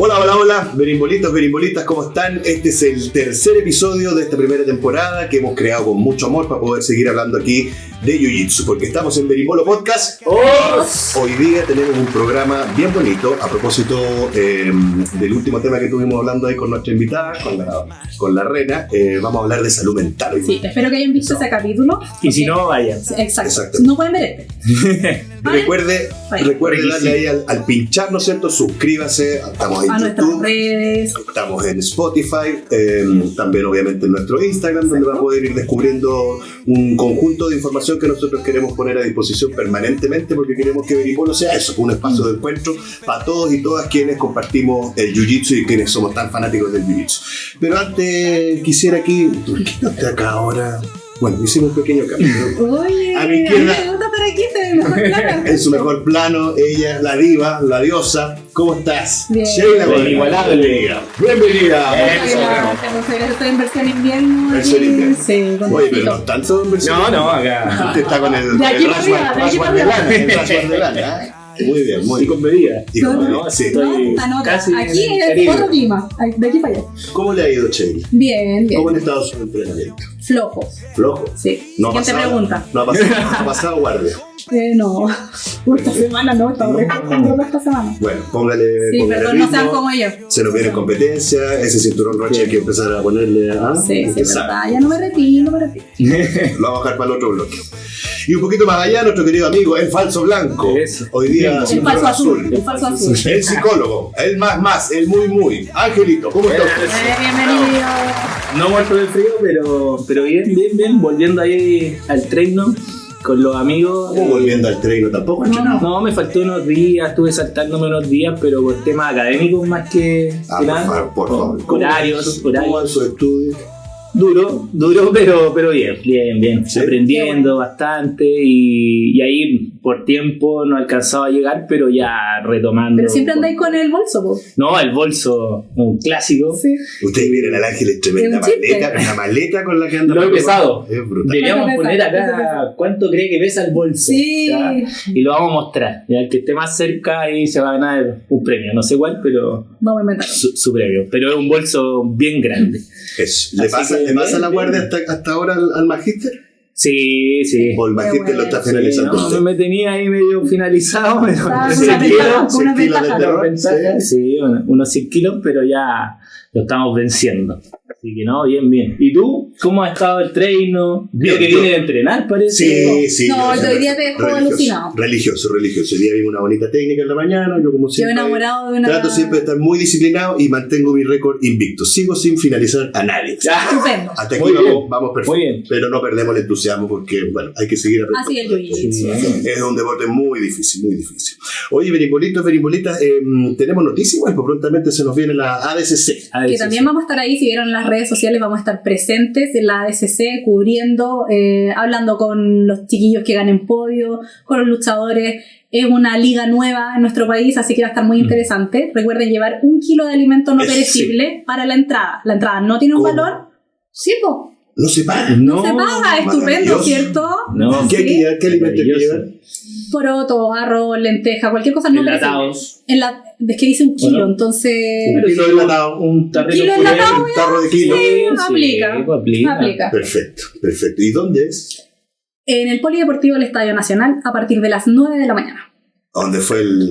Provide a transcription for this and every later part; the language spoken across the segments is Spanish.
Hola, hola, hola, berimbolitos, berimbolitas, ¿cómo están? Este es el tercer episodio de esta primera temporada que hemos creado con mucho amor para poder seguir hablando aquí de Jiu-Jitsu, porque estamos en Berimbolo Podcast. Hoy día tenemos un programa bien bonito, a propósito del último tema que tuvimos hablando ahí con nuestra invitada, con la Rena. Vamos a hablar de salud mental. Sí, espero que hayan visto ese capítulo. Y si no, vayan. Exacto. No pueden ver este. Recuerde darle ahí al pinchar, ¿no es cierto? Suscríbase, estamos en a YouTube, nuestras redes. Estamos en Spotify, también obviamente en nuestro Instagram, donde va a poder ir descubriendo un conjunto de información que nosotros queremos poner a disposición permanentemente, porque queremos que Berimbolo sea eso, un espacio de encuentro para todos y todas quienes compartimos el Jiu-Jitsu y quienes somos tan fanáticos del Jiu-Jitsu. Pero antes quisiera aquí, ¿por qué no está acá ahora? Bueno, hicimos un pequeño cambio. Oye, a mi izquierda, me gusta estar aquí, se ve mejor plano. en su mejor plano, ella, la diva, la diosa. ¿Cómo estás? Bien. Sheila, Inigualable. Bienvenida. Estoy en versión invierno. Versión invierno. Sí, con Oye, pero vestido. no tanto en versión. No, acá. Usted está con el De aquí para rasguar arriba, de aquí para de arriba. lana, el rasguar de lana, ¿eh? Muy bien, muy Y con bien. medida. Y con- No, sí. estoy Anota. casi Aquí en el es Caribe. otro clima. De aquí para allá. ¿Cómo le ha ido, Sheila? Bien, bien. ¿Cómo han estado sus entrenamientos? Flojo. ¿Flojo? Sí. No ha Siguiente pasado- pregunta. No ha pasado guardia. No. Esta semana no, está horrible esta semana. Bueno, póngale Sí, perdón, no sean ritmo. como yo. Se nos viene competencia, ese cinturón roche hay que empezar a ponerle a... Sí, Usted es sabe. verdad. Ya no me repito. Lo vamos a bajar para el otro bloque. Y un poquito más allá, nuestro querido amigo, el falso blanco. Eso. Hoy día, El cinturón falso azul. El falso azul. El psicólogo, el más, el muy. Angelito, ¿cómo está usted? Bienvenido. No muerto del frío, pero bien. Volviendo ahí al treino con los amigos. ¿Cómo volviendo al treino? Tampoco entrenado. No, me faltó unos días, estuve saltándome unos días, pero por temas académicos más que nada. Por favor. Horarios. ¿Cómo van sus estudios? Duro, pero bien. ¿Sí? Aprendiendo bastante y ahí por tiempo no alcanzaba a llegar, pero ya retomando. Pero siempre andáis con el bolso, po. No, el bolso, un clásico. Sí. Ustedes miren al Ángel, es tremenda Es un chiste. maleta, una maleta con la que anda. Lo he pesado. Es brutal. Deberíamos ¿Cuánto poner pesa? acá cuánto cree que pesa el bolso. Sí. ¿ya? Y lo vamos a mostrar. Ya, el que esté más cerca ahí se va a ganar un premio. No sé cuál, pero Vamos a inventar. su premio. Pero es un bolso bien grande. Eso. ¿Le Así pasa que la bien, guardia hasta ahora al magíster? Sí. ¿O el magíster lo está Sí, finalizando No, usted? me tenía ahí medio finalizado, pero Ah, unos con 100 una kilos, ventaja, con una 100 kilos de ventaja. terror. ventaja, sí, unos 100 kilos, pero ya lo estamos venciendo. Así que no, bien. ¿Y tú? ¿Cómo ha estado el treino? Veo que Yo- viene de entrenar, parece. Sí. No, yo- hoy día te dejó alucinado. Religioso. Hoy día vi una bonita técnica en la mañana. Yo, como Yo siempre, enamorado de una. trato siempre de estar muy disciplinado y mantengo mi récord invicto. Sigo sin finalizar a nadie. Ya. Estupendo. Hasta aquí Muy bien. vamos perfecto. Muy bien. Pero no perdemos el entusiasmo porque, bueno, hay que seguir aprendiendo. Así es el jiu-jitsu. Sí. Es un deporte muy difícil. Oye, berimbolitas, tenemos noticias. Igual, pues prontamente se nos viene la ADCC. A ver, Que sí, también vamos a estar ahí, si vieron en las redes sociales, vamos a estar presentes en la ADCC, cubriendo, hablando con los chiquillos que ganen podio, con los luchadores. Es una liga nueva en nuestro país, así que va a estar muy interesante. Recuerden llevar 1 kilo de alimento no Sí. perecible para la entrada. La entrada no tiene un ¿Cómo? valor. Sí, po. No se para. No se paga, estupendo, maravilloso. ¿cierto? No. ¿Qué alimento hay que Maravilloso. llevar? Poroto, arroz, lenteja, cualquier cosa no perecible. Enlatados. Es que dice 1 kilo, Bueno. entonces... Un kilo de enlatado. Un tarrito Kilo puré. enlatado, Un tarro de kilo. Sí, aplica. pues Aplica. Perfecto. ¿Y dónde es? En el Polideportivo del Estadio Nacional a partir de las 9 de la mañana. ¿Dónde fue el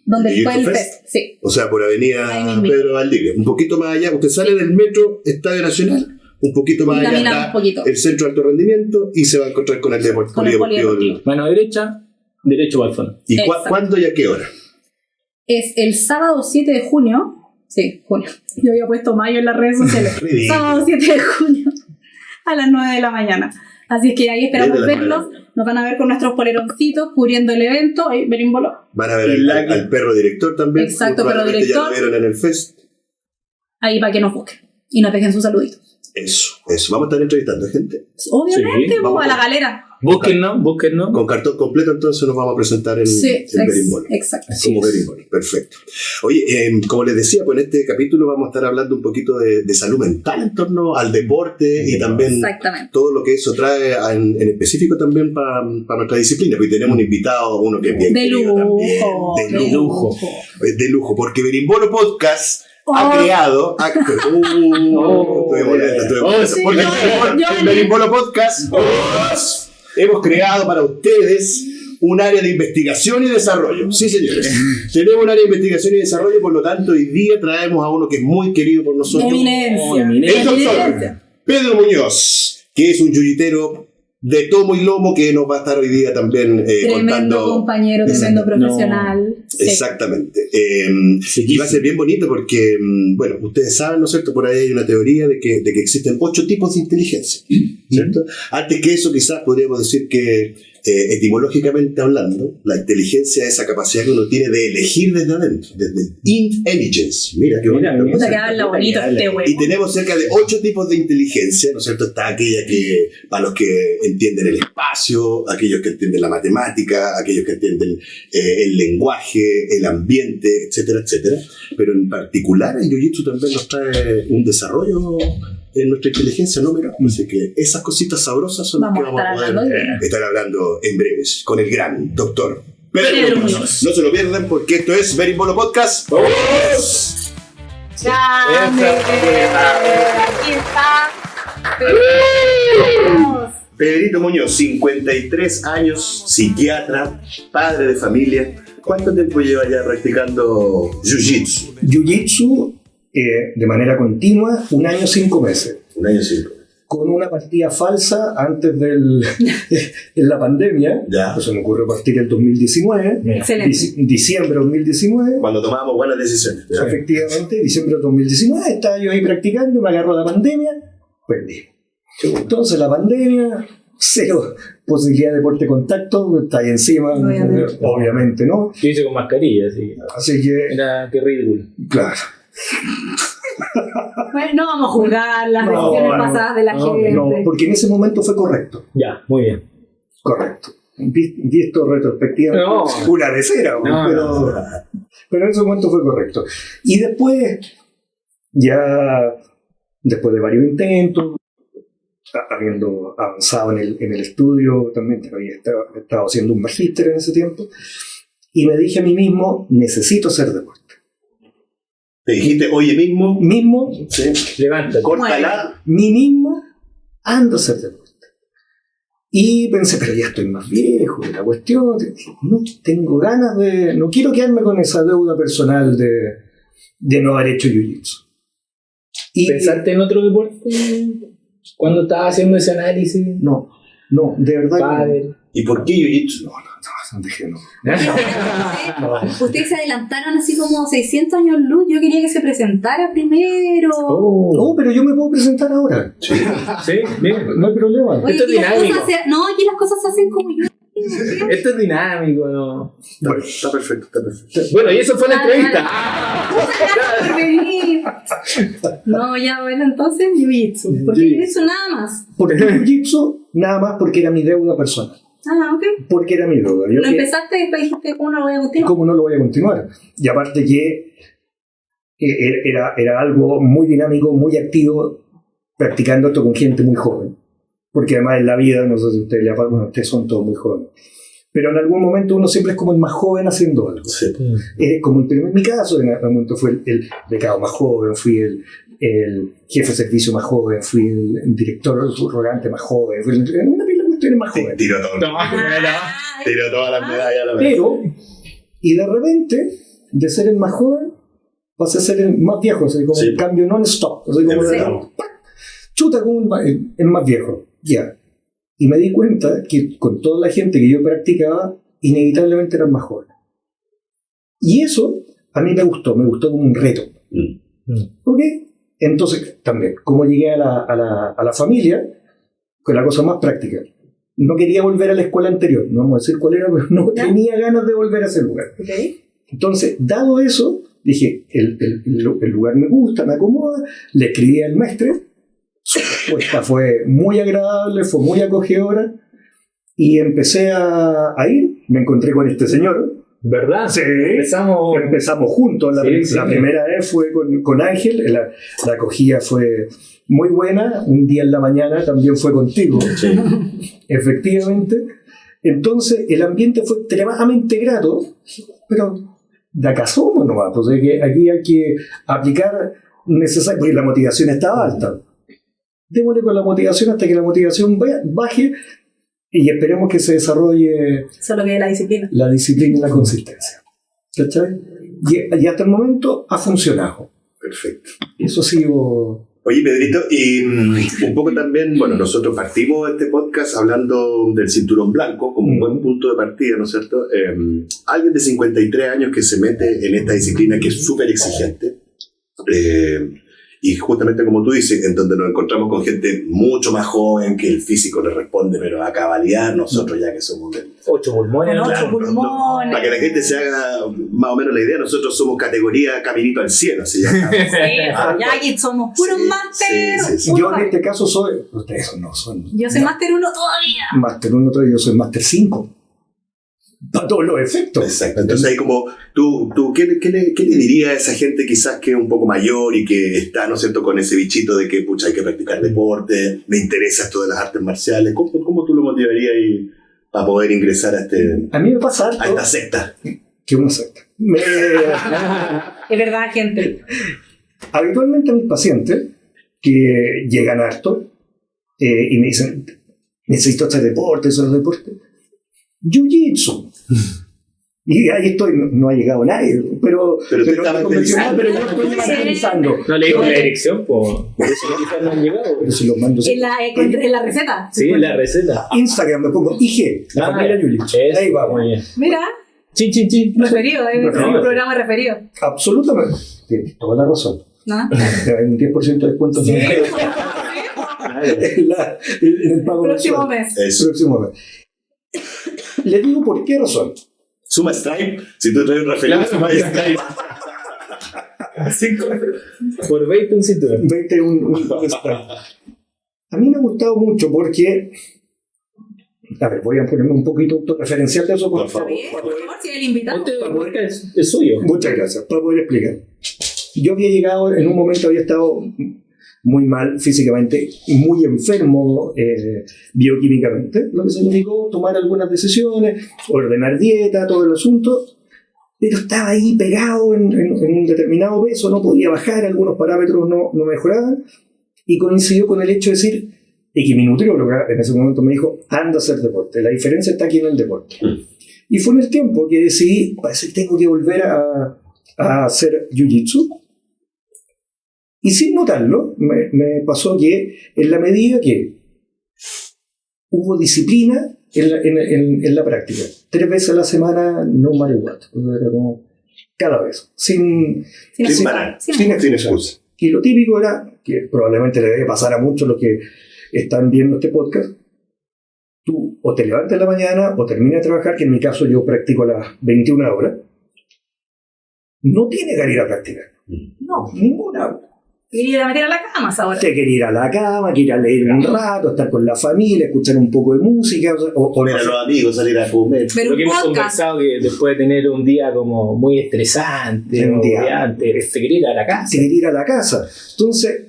Donde Jiu-Jitsu fue el Fest? fest, sí. O sea, por Ahí avenida mismito. Pedro Valdivia. Un poquito más allá. Usted sale del metro Estadio Nacional, un poquito más Y allá camina está un poquito. el centro de alto rendimiento y se va a encontrar con el Con el polideportivo. polideportivo. Mano derecha, derecho para el fondo. ¿Y Exacto. cuándo y a qué hora? Es el sábado 7 de junio. Sí, junio. Yo había puesto mayo en las redes sociales. Ridículo. Sábado 7 de junio a las 9 de la mañana. Así que ahí esperamos Desde la verlos. Nos van a ver con nuestros poleroncitos cubriendo el evento. Ahí, Berimbolo. Van a ver El al perro director también. Exacto, Probablemente perro director. Ya lo vieron en el fest. Ahí para que nos busquen. Y nos dejen sus saluditos. Eso. Vamos a estar entrevistando a gente. Obviamente, Sí, pues, vamos a la a- galera. Búsquennos. Con cartón completo, entonces nos vamos a presentar en Berimbolo. Exacto. Como Berimbolo, perfecto. Oye, como les decía, pues en este capítulo vamos a estar hablando un poquito de salud mental en torno al deporte y también todo lo que eso trae en específico también para nuestra disciplina. Pues tenemos un invitado, uno que es bien de lujo, también, de lujo, porque Berimbolo Podcast ha creado. Porque en Berimbolo Podcast hemos creado para ustedes un área de investigación y desarrollo. Sí, señores. Tenemos un área de investigación y desarrollo, por lo tanto, hoy día traemos a uno que es muy querido por nosotros. Eminencia. El doctor Pedro Muñoz, que es un yuyitero de tomo y lomo, que nos va a estar hoy día también tremendo contando. Compañero, tremendo profesional. Exactamente. Y va a ser bien bonito porque, bueno, ustedes saben, ¿no es cierto? Por ahí hay una teoría de que existen 8 tipos de inteligencia, ¿cierto? Antes que eso, quizás podríamos decir que etimológicamente hablando, la inteligencia es esa capacidad que uno tiene de elegir desde adentro, desde intelligence. Mira qué bonito. Puta que habla bonito este huevo. Y tenemos cerca de 8 tipos de inteligencia, ¿no es cierto? Está aquella que, para los que entienden el espacio, aquellos que entienden la matemática, aquellos que entienden el lenguaje, el ambiente, etcétera, etcétera. Pero en particular el Jiu-Jitsu también nos trae un desarrollo en nuestra inteligencia, ¿no? Mira, así que esas cositas sabrosas son las que vamos a poder estar hablando en breves con el gran doctor Pedro Muñoz. No se lo pierdan porque esto es Berimbolo Podcast. ¡Vamos! ¡Grande! Aquí está. Pedrito Muñoz, 53 años, psiquiatra, padre de familia. ¿Cuánto tiempo lleva ya practicando Jiu-Jitsu? Jiu-Jitsu de manera continua, 1 año 5 meses. 1 año 5 meses. Con una partida falsa antes en la pandemia. Ya. Pues se me ocurrió partir el 2019. Excelente. Diciembre de 2019. Cuando tomábamos buenas decisiones. ¿Ya? Efectivamente, diciembre de 2019. Estaba yo ahí practicando, me agarró la pandemia. Perdí. Entonces la pandemia, 0 posibilidad de deporte contacto, está ahí encima. Obviamente no. Yo hice con mascarilla, Así que. Era qué ridículo. Claro. Bueno, no vamos a juzgar las decisiones pasadas de la gente. No, porque en ese momento fue correcto. Ya, muy bien. Correcto. Visto retrospectivamente, una de cera, pero en ese momento fue correcto. Y después, después de varios intentos, habiendo avanzado en el estudio, también había estado haciendo un magíster en ese tiempo, y me dije a mí mismo, necesito hacer deporte. Te dijiste, oye mismo, sí. Levántate. Córtala. Mí mismo, ando a hacer deporte. Y pensé, pero ya estoy más viejo, la cuestión, no tengo ganas no quiero quedarme con esa deuda personal de no haber hecho Jiu-Jitsu. ¿Pensaste en otro deporte cuando estabas haciendo ese análisis? No, de verdad. Padre. ¿Y por qué Jiu-Jitsu? No, dije no. Ustedes se adelantaron así como 600 años luz. Yo quería que se presentara primero. Oh, pero yo me puedo presentar ahora. Sí, bien, no hay problema. Oye, esto es dinámico. Aquí las cosas se hacen como yo. Esto es dinámico, ¿no? Bueno, está perfecto. Bueno, y eso fue la entrevista. No, ya, bueno, entonces Jiu-Jitsu. ¿Por qué Jiu-Jitsu nada más? Porque Jiu-Jitsu nada más porque era mi deuda personal. Ok. Porque era mi deuda. Lo empezaste y después dijiste, ¿cómo no lo voy a continuar? ¿Cómo no lo voy a continuar? Y aparte que era algo muy dinámico, muy activo, practicando esto con gente muy joven. Porque además en la vida, no sé si ustedes son todos muy jóvenes. Pero en algún momento uno siempre es como el más joven haciendo algo. Sí. Como en mi caso, en algún momento fue el becado más joven, fui el jefe de servicio más joven, fui el director subrogante más joven, fui una pila de cuestiones más joven. Tiró todas las medallas a la vez. Pero, y de repente, de ser el más joven, pasé a ser el más viejo, o sea, como un cambio non-stop. O sea, como chuta como el más viejo. Ya. Y me di cuenta que con toda la gente que yo practicaba, inevitablemente eran más jóvenes. Y eso a mí me gustó como un reto. ¿Ok? Entonces, también, como llegué a la familia, con la cosa más práctica. No quería volver a la escuela anterior, no vamos a decir cuál era, pero no tenía ganas de volver a ese lugar. Okay. Entonces, dado eso, dije, el lugar me gusta, me acomoda, le escribí al maestre. Su respuesta fue muy agradable, fue muy acogedora y empecé a ir, me encontré con este señor. ¿Verdad? Sí, Empezamos juntos. La Sí. primera vez fue con Ángel, la acogida fue muy buena. Un día en la mañana también fue contigo, efectivamente. Entonces el ambiente fue extremadamente grato, pero de acá somos nomás, pues aquí hay que aplicar necesario, porque la motivación estaba alta. Démosle con la motivación hasta que la motivación baje y esperemos que se desarrolle Solo que la disciplina. la disciplina y la consistencia. ¿Cachai? Y hasta el momento ha funcionado. Perfecto. Eso ha sido... Oye, Pedrito, y un poco también, bueno, nosotros partimos este podcast hablando del cinturón blanco como un buen punto de partida, ¿no es cierto? Alguien de 53 años que se mete en esta disciplina que es súper exigente, y justamente como tú dices, en donde nos encontramos con gente mucho más joven, que el físico le responde, pero a cabalidad, nosotros ya que somos del... 8 pulmones. Con 8 pulmones. Para que la gente se haga más o menos la idea, nosotros somos categoría caminito al cielo, así ya. Ya aquí somos puros Sí, máster. sí, sí. Yo en este caso soy... Ustedes no son... Yo soy máster 1 todavía. Máster 1, yo soy máster 5. Para todos los efectos. Exacto. Entonces ahí como, ¿tú qué le dirías a esa gente quizás que es un poco mayor y que está, ¿no es cierto?, con ese bichito de que, pucha, hay que practicar deporte, me interesa esto de las artes marciales? ¿Cómo tú lo motivarías ahí para poder ingresar A mí me pasa a esta algo secta? que una secta. Es verdad, gente. Habitualmente a mis pacientes que llegan harto y me dicen, necesito hacer deporte, Jiu-Jitsu. Y ahí estoy, no ha llegado nadie, pero tú estabas yo estoy evangelizando. No le digo la dirección, por eso quizás no han llegado. Pero si los mando En la receta. Sí, en la receta. Instagram me pongo IG, la familia Jiu-Jitsu. Eso, Ahí vamos. muy bien. Mira, Chin, chin, chin. referido, es un Referido. programa referido. Absolutamente. Tienes toda la razón. ¿No? Te hay un 10% de descuento en el pago Próximo mensual. mes. Eso. Próximo mes. Le digo por qué razón. Suma Stripe, si tú traes un referido, suma Stripe. 5 por 20 un cinturón. 20 A mí me ha gustado mucho porque... A ver, voy a ponerme un poquito autorreferencial de eso. Por favor. Por favor, si es el invitado. Este podcast es suyo. Muchas gracias, para poder explicar. Yo había llegado, en un momento había estado muy mal físicamente, muy enfermo bioquímicamente, lo que significó tomar algunas decisiones, ordenar dieta, todo el asunto, pero estaba ahí pegado en un determinado peso, no podía bajar, algunos parámetros no mejoraban, y coincidió con el hecho de decir, y que mi nutriólogo en ese momento me dijo, anda a hacer deporte, la diferencia está aquí en el deporte. Y fue en el tiempo que decidí, parece que tengo que volver a hacer jiu-jitsu. Y sin notarlo, me pasó que en la medida que hubo disciplina en la práctica, 3 veces a la semana, no matter what, era como cada vez, sin parar. sin excusa. Y lo típico era, que probablemente le debe pasar a muchos los que están viendo este podcast, tú o te levantas en la mañana o terminas de trabajar, que en mi caso yo practico a las 21 horas, no tienes que ir a practicar. No. Ninguna. Ir a meter a la cama ahora. Te quería ir a la cama, quería ir a leer un rato, estar con la familia, escuchar un poco de música, o Ver a los amigos, salir a comer. Ver Lo un que hemos podcast. conversado que después de tener un día como muy estresante, Un día. obviante, se quiere ir a la casa. te quería ir a la casa. Entonces,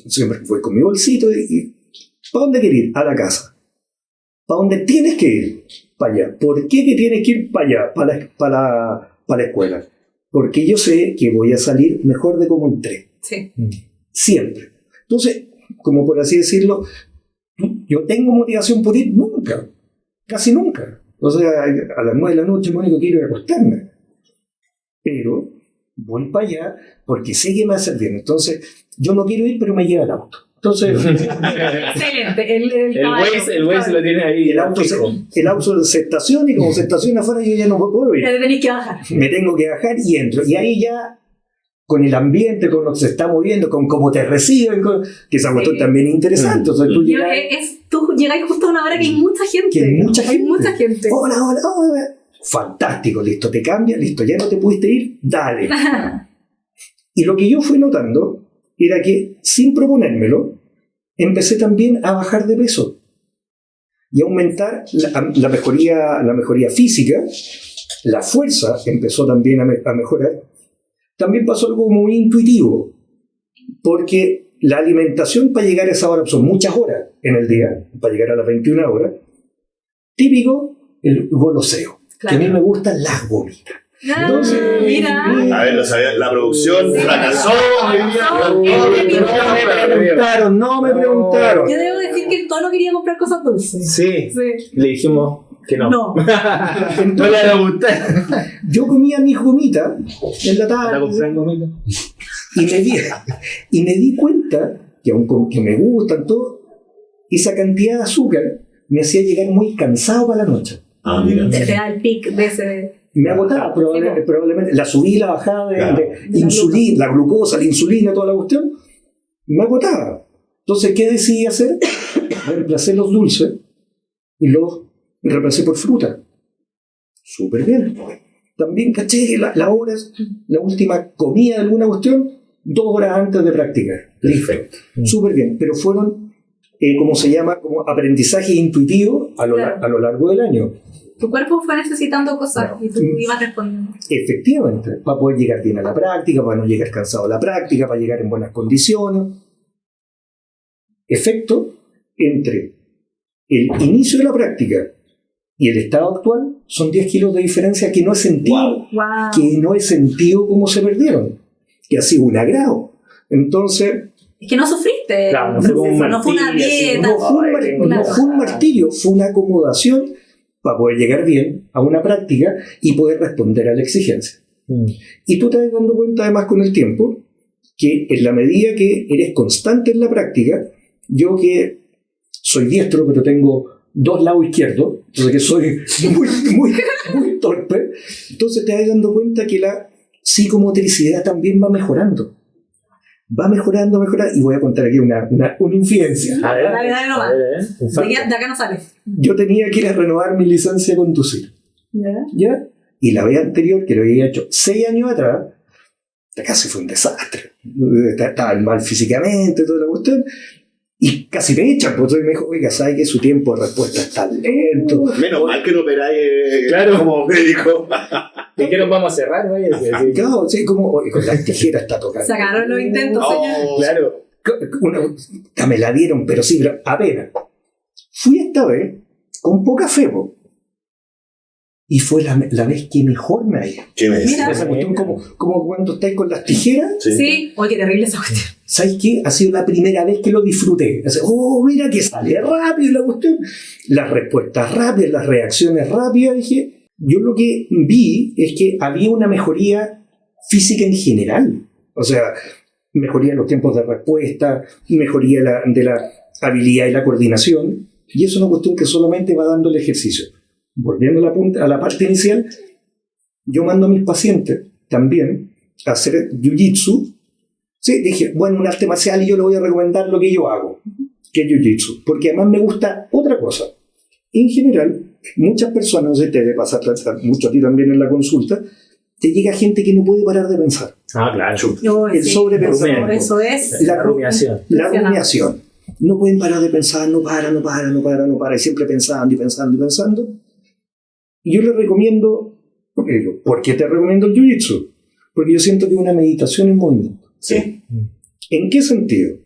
siempre voy con mi bolsito y ¿para dónde quieres ir? A la casa. ¿Para dónde tienes que ir? Para allá. ¿Por qué que tienes que ir para allá? Para la escuela. Porque yo sé que voy a salir mejor de como entré. Sí. Siempre. Entonces, como por así decirlo, yo tengo motivación por ir nunca. Casi nunca. O sea, a las 9 de la noche lo único que quiero es acostarme. Pero voy para allá porque sé que me va a hacer bien. Entonces, yo no quiero ir, pero me lleva el auto. Entonces, Excelente. El Waze lo tiene ahí. el auto se estaciona y como se estaciona afuera yo ya no puedo ir. Ya te tenéis que bajar. Me tengo que bajar y entro. Y ahí ya, con el ambiente, con lo que se está moviendo, con cómo te reciben, que esa cuestión también es interesante. O sea, tú llegas... Tú llegáis justo a una hora que hay mucha gente. Que hay mucha Hay gente. mucha gente. Hola, hola, hola. Fantástico, listo, te cambia, listo, ya no te pudiste ir, dale. Y lo que yo fui notando era que, sin proponérmelo, empecé también a bajar de peso. y aumentar la mejoría física. La fuerza empezó también a mejorar. También pasó algo muy intuitivo, porque la alimentación para llegar a esa hora, son muchas horas en el día, para llegar a las 21 horas, típico el goloseo, Claro. que a mí me gustan las gomitas. Entonces, Mira. A ver, la producción fracasó. No me preguntaron. Yo debo decir que todos no quería comprar cosas dulces. Sí, Sí. le dijimos que no. No. No le va a gustar. Yo comía mis gomitas en la ¿La tarde compré en gomita? y me di cuenta que aunque me gustan todo, esa cantidad de azúcar me hacía llegar muy cansado para la noche. Ah, mira. Te da el pic de ese. Me agotaba probablemente la subida y la bajada Claro. de insulina, la glucosa, la insulina, toda la cuestión, me agotaba. Entonces, ¿qué decidí hacer? Reemplacé los dulces y los reemplacé por fruta. Súper bien. También caché que la hora, la última comida de alguna cuestión, 2 horas antes de practicar. Perfecto. Súper bien. Pero fueron, como se llama, como aprendizaje intuitivo a lo largo del año. Tu cuerpo fue necesitando cosas No. y tú ibas respondiendo. Efectivamente, para poder llegar bien a la práctica, para no llegar cansado a la práctica, para llegar en buenas condiciones. Efecto entre el inicio de la práctica y el estado actual son 10 kilos de diferencia que no he sentido, Wow. que no he sentido cómo se perdieron, que ha sido un agrado. Entonces, Es que no sufriste. Claro, no fue como un no fue una martirio, así, dieta. no fue, Claro. no fue un martirio, fue una acomodación para poder llegar bien a una práctica y poder responder a la exigencia. Y tú te vas dando cuenta además con el tiempo que en la medida que eres constante en la práctica, yo que soy diestro pero tengo 2 lados izquierdos, entonces que soy muy torpe, entonces te vas dando cuenta que la psicomotricidad también va mejorando. Va mejorando, y voy a contar aquí una infidencia. A ver, Dale nomás. un facto. De acá no sales. Yo tenía que ir a renovar mi licencia de conducir, ¿Ya? ¿ya? Y la vez anterior, que lo había hecho 6 años atrás, casi fue un desastre. Estaba mal físicamente, toda la cuestión. Y casi me echan, porque me dijo, oiga, ¿sabe que su tiempo de respuesta está lento? Menos mal que no operáis Claro. como médico. ¿Y qué nos vamos a cerrar, güey? Claro, sí, como, oye, con las tijeras está tocando. Sacaron los intentos, señor. Oh, Claro. Me la dieron, pero sí, pero apenas. Fui esta vez con poca fe, po. Y fue la vez que mejor me ha ido. ¿Qué me decís? Mira. Esa cuestión como cuando estáis con las tijeras. Sí. Oye, qué terrible esa cuestión. ¿Sabes qué? Ha sido la primera vez que lo disfruté. O sea, mira que sale rápido la cuestión. Las respuestas rápidas, las reacciones rápidas. Dije, yo lo que vi es que había una mejoría física en general. O sea, mejoría en los tiempos de respuesta, mejoría de la habilidad y la coordinación. Y es una cuestión que solamente va dando el ejercicio. Volviendo a la parte inicial, yo mando a mis pacientes también a hacer jiu-jitsu. Sí, dije, bueno, un arte marcial y yo le voy a recomendar lo que yo hago, que es jiu-jitsu, porque además me gusta otra cosa. En general, muchas personas, no sé, te debe pasar mucho a ti también en la consulta, te llega gente que no puede parar de pensar. Ah, claro. El sobrepensamiento. Eso es. La rumiación. La rumiación. No pueden parar de pensar, no para, y siempre pensando y pensando y pensando. Y yo les recomiendo, ¿por qué te recomiendo el jiu-jitsu? Porque yo siento que es una meditación en movimiento. Sí. ¿En qué sentido?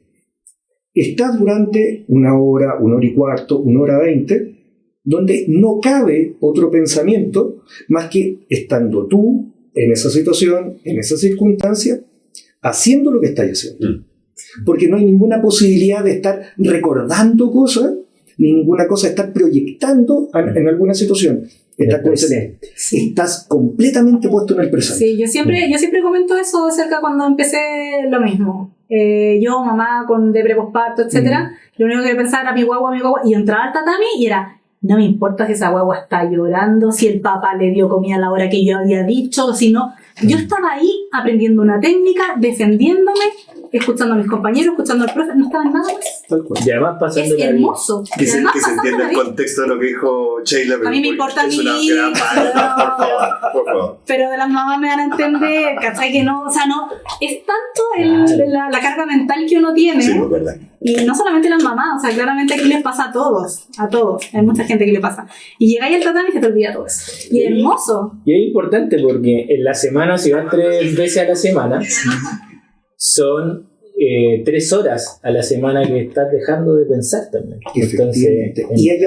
Estás durante 1 hora, 1 hora y cuarto, 1 hora 20, donde no cabe otro pensamiento más que estando tú en esa situación, en esa circunstancia, haciendo lo que estás haciendo. Porque no hay ninguna posibilidad de estar recordando cosas, ni ninguna cosa de estar proyectando en alguna situación. Estás completamente puesto en el presente. Sí, yo siempre comento eso acerca cuando empecé lo mismo. Yo, mamá con depre postparto, etcétera, lo único que pensaba era mi guagua, y yo entraba al tatami y era, no me importa si esa guagua está llorando, si el papá le dio comida a la hora que yo había dicho, si no. Yo estaba ahí aprendiendo una técnica, defendiéndome, escuchando a mis compañeros, escuchando al profe, no estaba en nada más. Tal cual. Y además pasando Es hermoso. Que Y se además entienda pasándola el bien. contexto de lo que dijo Sheila. A mí me importa es mi una vida, gran por favor. Pero de las mamás me van a entender, ¿cachai? Que no, o sea, no, es tanto la carga mental que uno tiene. Sí, es verdad. Y no solamente las mamás, o sea, claramente aquí les pasa a todos, hay mucha gente que le pasa. Y llegáis al tatami y se te olvida todo eso. Y es hermoso. Y es importante porque en la semana, si van 3 veces a la semana, son 3 horas a la semana que estás dejando de pensar también. Efectivamente. Y hay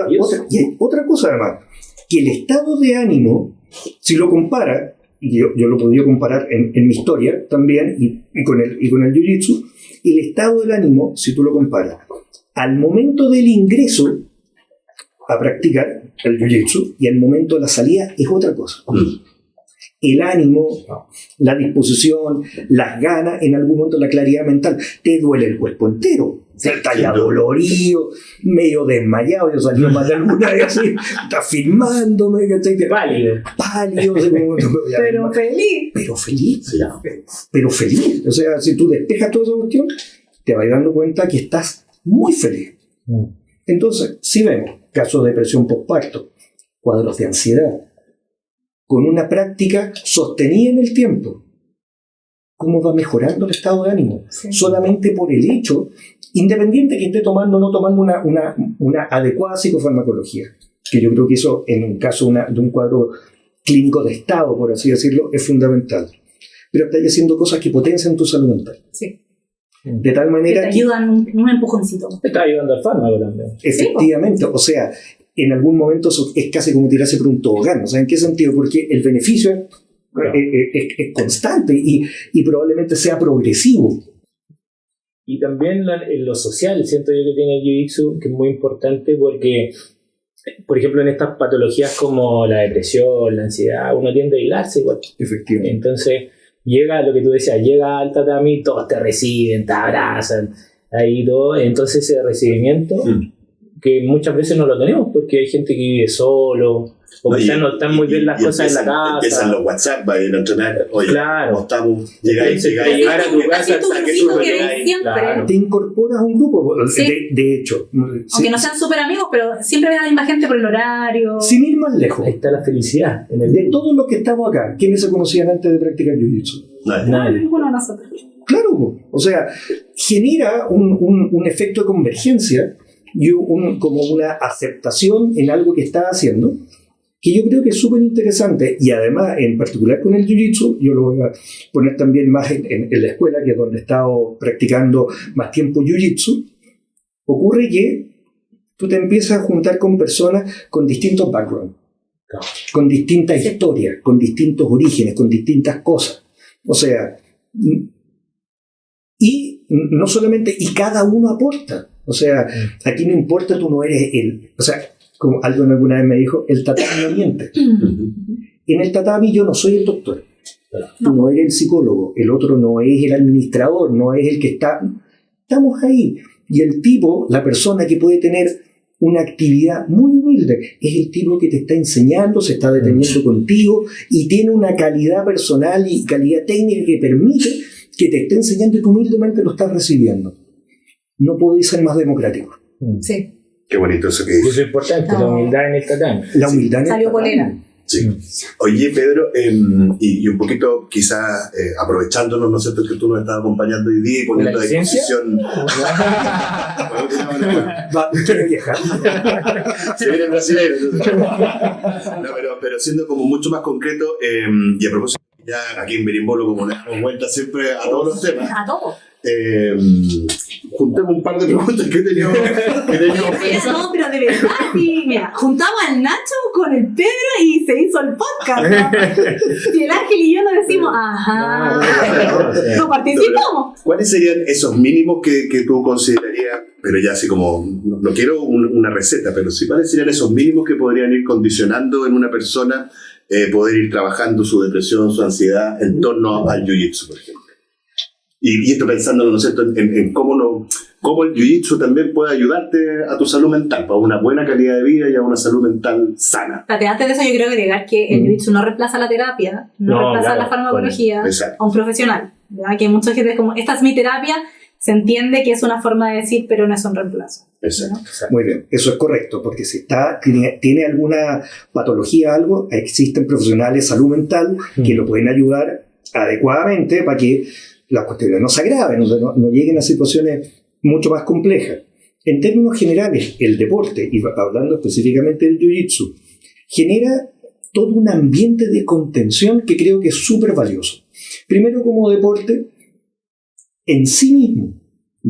otra cosa además, que el estado de ánimo, si lo compara, y yo lo podría comparar en mi historia también, y con el jiu-jitsu, el estado del ánimo, si tú lo comparas, al momento del ingreso a practicar el jiu-jitsu y al momento de la salida es otra cosa. El ánimo, la disposición, las ganas, en algún momento la claridad mental, te duele el cuerpo entero. Estás ya dolorido, medio desmayado, yo salí más de alguna vez así, estás filmándome, Pálido. Pero feliz. O sea, si tú despejas toda esa cuestión, te vas dando cuenta que estás muy feliz. Entonces, si vemos casos de depresión postparto, cuadros de ansiedad, con una práctica sostenida en el tiempo, ¿cómo va mejorando el estado de ánimo? Sí. Solamente por el hecho, independiente que esté tomando o no tomando una adecuada psicofarmacología, que yo creo que eso, en un caso de un cuadro clínico de estado, por así decirlo, es fundamental. Pero estás haciendo cosas que potencian tu salud mental. Sí. De tal manera que te ayudan un empujoncito. Te está ayudando al fármaco también. Efectivamente, o sea, en algún momento es casi como tirarse por un tobogán. O sea, ¿en qué sentido? Porque el beneficio es constante y probablemente sea progresivo. Y también en lo social, siento yo que tiene el Jiu-Jitsu, que es muy importante porque, por ejemplo, en estas patologías como la depresión, la ansiedad, uno tiende a aislarse igual. Efectivamente. Entonces, llega lo que tú decías, llega al tatami, todos te reciben, te abrazan, ahí todo. Entonces, ese recibimiento, que muchas veces no lo tenemos porque hay gente que vive solo, o quizás no están muy bien las cosas en la casa. Empiezan los WhatsApp, vayan a entrenar. Oye, claro. Estamos, llegáis llegar a tu casa hasta que tú siempre. Te incorporas a un grupo, sí. de hecho. Aunque no sean súper amigos, pero siempre ve a la misma gente por el horario. Sin ir más lejos. Ahí está la felicidad. De todos los que estamos acá, ¿quiénes se conocían antes de practicar jiu-jitsu? Nadie. Ninguno de nosotros. Claro, o sea, genera un efecto de convergencia y como una aceptación en algo que estás haciendo, que yo creo que es súper interesante. Y además, en particular con el jiu-jitsu, yo lo voy a poner también más en la escuela, que es donde he estado practicando más tiempo jiu-jitsu, ocurre que tú te empiezas a juntar con personas con distintos backgrounds, con distintas historias, con distintos orígenes, con distintas cosas. O sea, y no solamente, y cada uno aporta. O sea, aquí no importa, tú no eres o sea, como alguien alguna vez me dijo, el tatami no miente. En el tatami yo no soy el doctor, tú no eres el psicólogo, el otro no es el administrador, no es el que está. Estamos ahí. Y el tipo, la persona que puede tener una actividad muy humilde, es el tipo que te está enseñando, se está deteniendo contigo y tiene una calidad personal y calidad técnica que permite que te esté enseñando y que humildemente lo estás recibiendo. No puedo ser más democrático. Sí. Qué bonito eso que dices. Eso es importante, la humildad en el tatami. La humildad en el Salió tatami. bolera. Sí. Oye, Pedro, y un poquito quizás aprovechándonos, ¿no es cierto?, que tú nos estás acompañando hoy día y poniendo a disposición. ¿Quiere viajar? Se viene el brasileño. No, pero siendo como mucho más concreto, y a propósito, ya aquí en Berimbolo, como le damos vuelta siempre a todos los temas. A todos. Juntemos un par de preguntas que teníamos pensadas. No, pero de verdad, sí, mira, juntamos al Nacho con el Pedro y se hizo el podcast, ¿no? Y el Ángel y yo nos decimos, no participamos. ¿Cuáles serían esos mínimos que tú considerarías, pero ya así como, no quiero una receta, pero sí, cuáles serían esos mínimos que podrían ir condicionando en una persona poder ir trabajando su depresión, su ansiedad en torno al jiu-jitsu, por ejemplo? Y esto pensándolo, ¿no es cierto?, en cómo el jiu-jitsu también puede ayudarte a tu salud mental, para una buena calidad de vida y a una salud mental sana. Antes de eso, yo quiero agregar que el jiu-jitsu no reemplaza la terapia, no reemplaza la farmacología a un profesional. ¿Verdad? Que mucha gente es como, esta es mi terapia, se entiende que es una forma de decir, pero no es un reemplazo. Exacto. ¿No? Muy bien, eso es correcto, porque si tiene alguna patología, algo, existen profesionales de salud mental que lo pueden ayudar adecuadamente para que las cuestiones no se agraven, o sea, no lleguen a situaciones mucho más compleja. En términos generales, el deporte, y hablando específicamente del jiu-jitsu, genera todo un ambiente de contención que creo que es súper valioso. Primero, como deporte, en sí mismo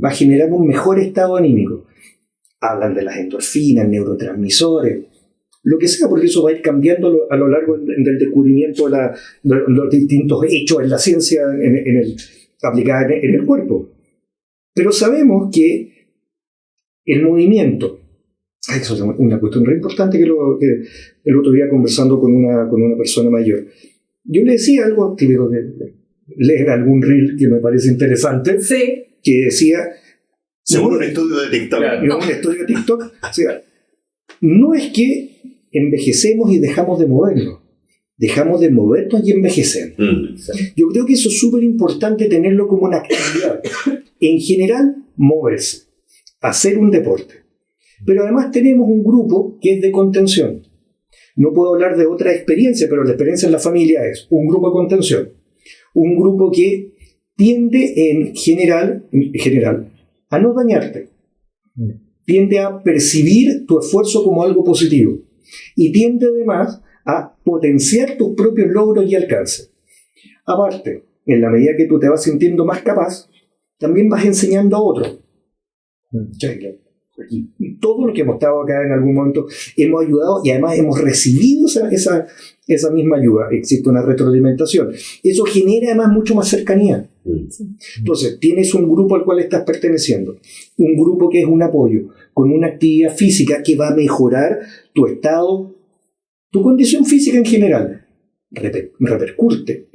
va a generar un mejor estado anímico. Hablan de las endorfinas, neurotransmisores, lo que sea, porque eso va a ir cambiando a lo largo del descubrimiento de los distintos hechos en la ciencia aplicada en el cuerpo. Pero sabemos que el movimiento, eso es una cuestión muy importante que el otro día conversando con una persona mayor, yo le decía algo típico de leer algún reel que me parece interesante, sí, que decía, según un estudio de TikTok. Un estudio de TikTok, o sea, no es que envejecemos y dejamos de movernos, dejamos de movernos y envejecemos. Yo creo que eso es súper importante tenerlo como una actividad. En general, moverse, hacer un deporte. Pero además tenemos un grupo que es de contención. No puedo hablar de otra experiencia, pero la experiencia en la familia es un grupo de contención. Un grupo que tiende en general a no dañarte. Tiende a percibir tu esfuerzo como algo positivo. Y tiende además a potenciar tus propios logros y alcances. Aparte, en la medida que tú te vas sintiendo más capaz, también vas enseñando a otros. Y todo lo que hemos estado acá en algún momento hemos ayudado y además hemos recibido esa misma ayuda. Existe una retroalimentación. Eso genera además mucho más cercanía. Entonces, tienes un grupo al cual estás perteneciendo, un grupo que es un apoyo, con una actividad física que va a mejorar tu estado, tu condición física en general. Repercute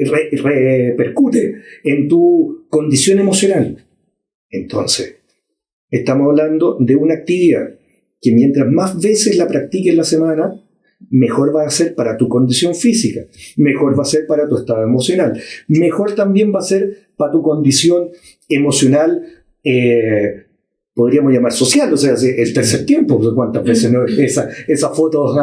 en tu condición emocional. Entonces, estamos hablando de una actividad que mientras más veces la practiques en la semana, mejor va a ser para tu condición física, mejor va a ser para tu estado emocional, mejor también va a ser para tu condición emocional, podríamos llamar social, o sea, el tercer tiempo, cuántas veces no esa foto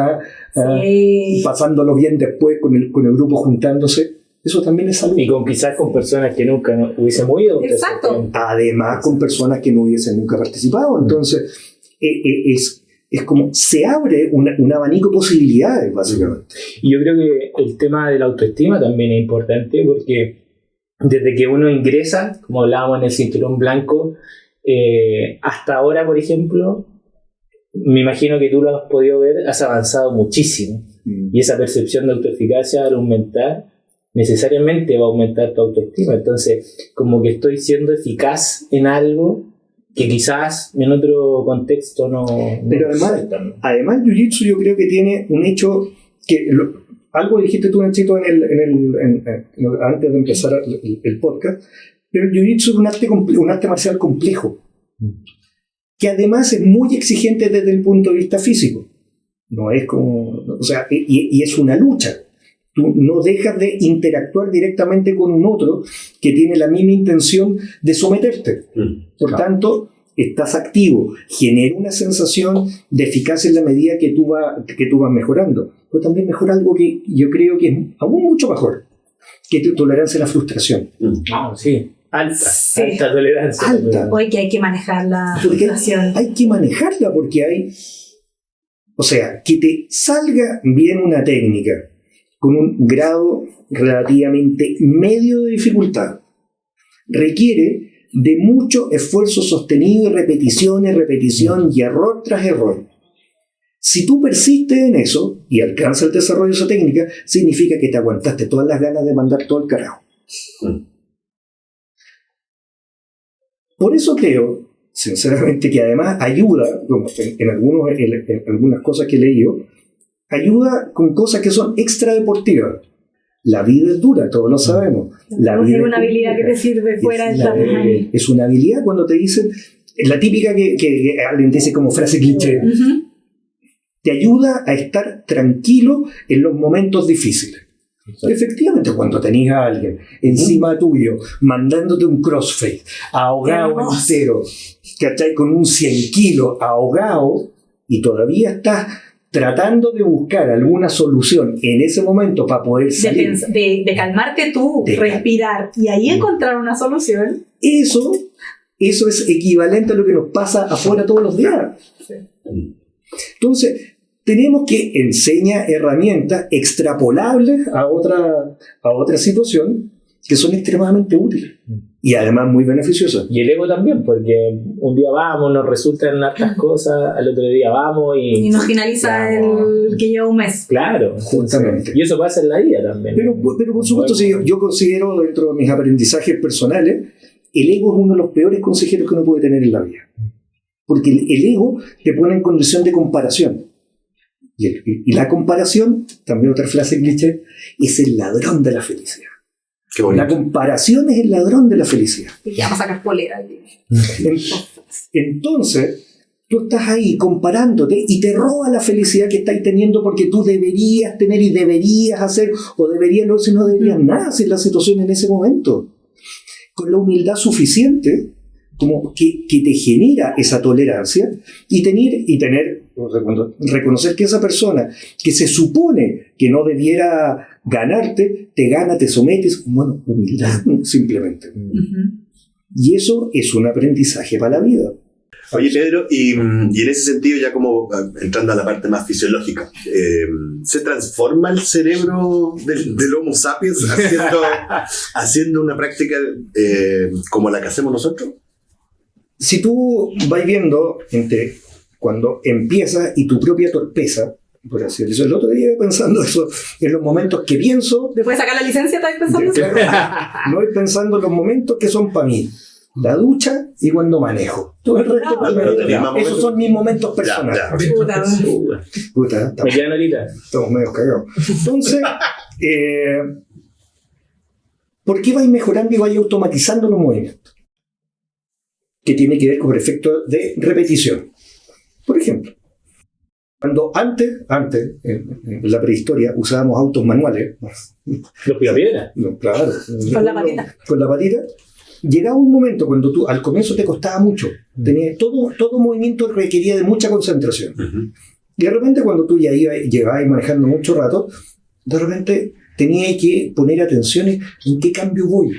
pasándolo bien después con el grupo juntándose. Eso también es salud. Y quizás con personas que nunca hubiésemos ido. Exacto. Además, con personas que no hubiesen nunca participado. Entonces, es como se abre un abanico de posibilidades, básicamente. Y yo creo que el tema de la autoestima también es importante porque desde que uno ingresa, como hablábamos en el cinturón blanco, hasta ahora, por ejemplo, me imagino que tú lo has podido ver, has avanzado muchísimo. Y esa percepción de autoeficacia al aumentar, necesariamente va a aumentar tu autoestima. Entonces, como que estoy siendo eficaz en algo que quizás en otro contexto no... Pero además el Jiu-Jitsu yo creo que tiene un hecho que... algo dijiste tú, Nachito, antes de empezar el podcast, pero el Jiu-Jitsu es un arte marcial complejo, que además es muy exigente desde el punto de vista físico. No es como... O sea, y es una lucha. Tú no dejas de interactuar directamente con un otro que tiene la misma intención de someterte. Por tanto, estás activo, genera una sensación de eficacia en la medida que tú vas mejorando. Pero también mejora algo que yo creo que es aún mucho mejor, que tu tolerancia a la frustración. Sí. Alta tolerancia. Alta. Hoy que hay que manejar la frustración. Hay que manejarla porque o sea, que te salga bien una técnica con un grado relativamente medio de dificultad requiere de mucho esfuerzo sostenido y repetición y error tras error. Si tú persistes en eso y alcanzas el desarrollo de esa técnica, significa que te aguantaste todas las ganas de mandar todo el carajo. Por eso creo, sinceramente, que además ayuda, en algunas cosas que he leído, ayuda con cosas que son extradeportivas. La vida es dura, todos lo sabemos. La vida es una habilidad que te sirve fuera del campo. Es una habilidad cuando te dicen, la típica que alguien dice como frase cliché, te ayuda a estar tranquilo en los momentos difíciles. Exacto. Efectivamente, cuando tenías a alguien encima tuyo, mandándote un crossfade, ahogado entero, ¿cachai? Con un 100 kilos ahogado, y todavía estás tratando de buscar alguna solución en ese momento para poder salir. De calmarte tú, respirar y ahí encontrar una solución. Eso Eso es equivalente a lo que nos pasa afuera todos los días. Entonces, tenemos que enseñar herramientas extrapolables a otra situación que son extremadamente útiles y además muy beneficiosas. Y el ego también, porque un día vamos, nos resultan hartas cosas, al otro día vamos y nos finaliza el que lleva un mes. Claro, justamente. Y eso pasa en la vida también. Pero por supuesto, sí, yo considero dentro de mis aprendizajes personales, el ego es uno de los peores consejeros que uno puede tener en la vida. Porque el ego te pone en condición de comparación. Y la comparación, también otra frase cliché, es el ladrón de la felicidad. Qué bonito. La comparación es el ladrón de la felicidad. Y ya vamos a sacar polera. Entonces, tú estás ahí comparándote y te roba la felicidad que estás teniendo porque tú deberías tener y deberías hacer, o deberías no, si no deberías nada hacer la situación en ese momento. Con la humildad suficiente como que te genera esa tolerancia y tener reconocer que esa persona que se supone que no debiera ganarte, te gana, te sometes, bueno, humildad simplemente. Y eso es un aprendizaje para la vida. Oye, Pedro, y en ese sentido, ya como entrando a la parte más fisiológica, ¿se transforma el cerebro del Homo sapiens haciendo una práctica como la que hacemos nosotros? Si tú vas viendo cuando empiezas y tu propia torpeza, por así decirlo, el otro día pensando eso, en los momentos que pienso... ¿Después de sacar la licencia estáis pensando eso? No voy pensando en los momentos que son para mí. La ducha y cuando manejo. Todo el resto esos son mis momentos personales. Puta, me quedan ahorita. Estamos medio cagados. Entonces, ¿por qué vais mejorando y vais automatizando los movimientos? Que tiene que ver con el efecto de repetición. Por ejemplo, cuando antes en la prehistoria, usábamos autos manuales. ¿Los picapiedras? No, claro. Con la patita. Con la patita. Llegaba un momento cuando tú, al comienzo te costaba mucho. Todo movimiento requería de mucha concentración. Y de repente cuando tú ya llevabas manejando mucho rato, de repente tenías que poner atención en qué cambio voy.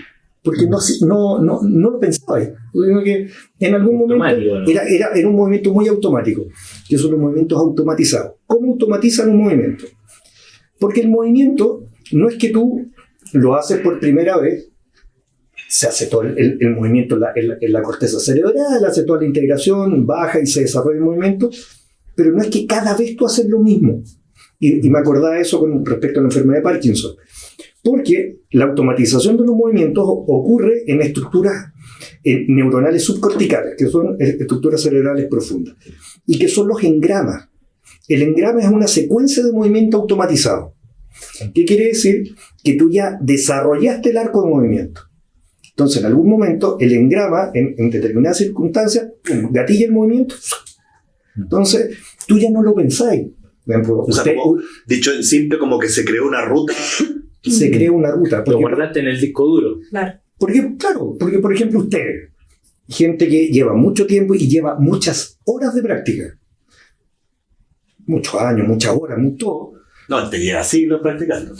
Porque no lo pensaba. Que en algún momento ¿no? era un movimiento muy automático. Que son los movimientos automatizados. ¿Cómo automatizan un movimiento? Porque el movimiento no es que tú lo haces por primera vez, se hace todo el movimiento en la corteza cerebral, hace toda la integración, baja y se desarrolla el movimiento, pero no es que cada vez tú haces lo mismo. Y me acordaba de eso con respecto a la enfermedad de Parkinson. Porque la automatización de los movimientos ocurre en estructuras neuronales subcorticales, que son estructuras cerebrales profundas, y que son los engramas. El engrama es una secuencia de movimiento automatizado. ¿Qué quiere decir? Que tú ya desarrollaste el arco de movimiento. Entonces, en algún momento, el engrama, en determinadas circunstancias, gatilla el movimiento. Entonces, tú ya no lo pensáis. O sea, dicho en simple, como que se creó una ruta. Se crea una ruta. Lo guardaste en el disco duro. Claro. Porque, por ejemplo, usted, gente que lleva mucho tiempo y lleva muchas horas de práctica, muchos años, muchas horas, todo. No, te lleva siglos practicando.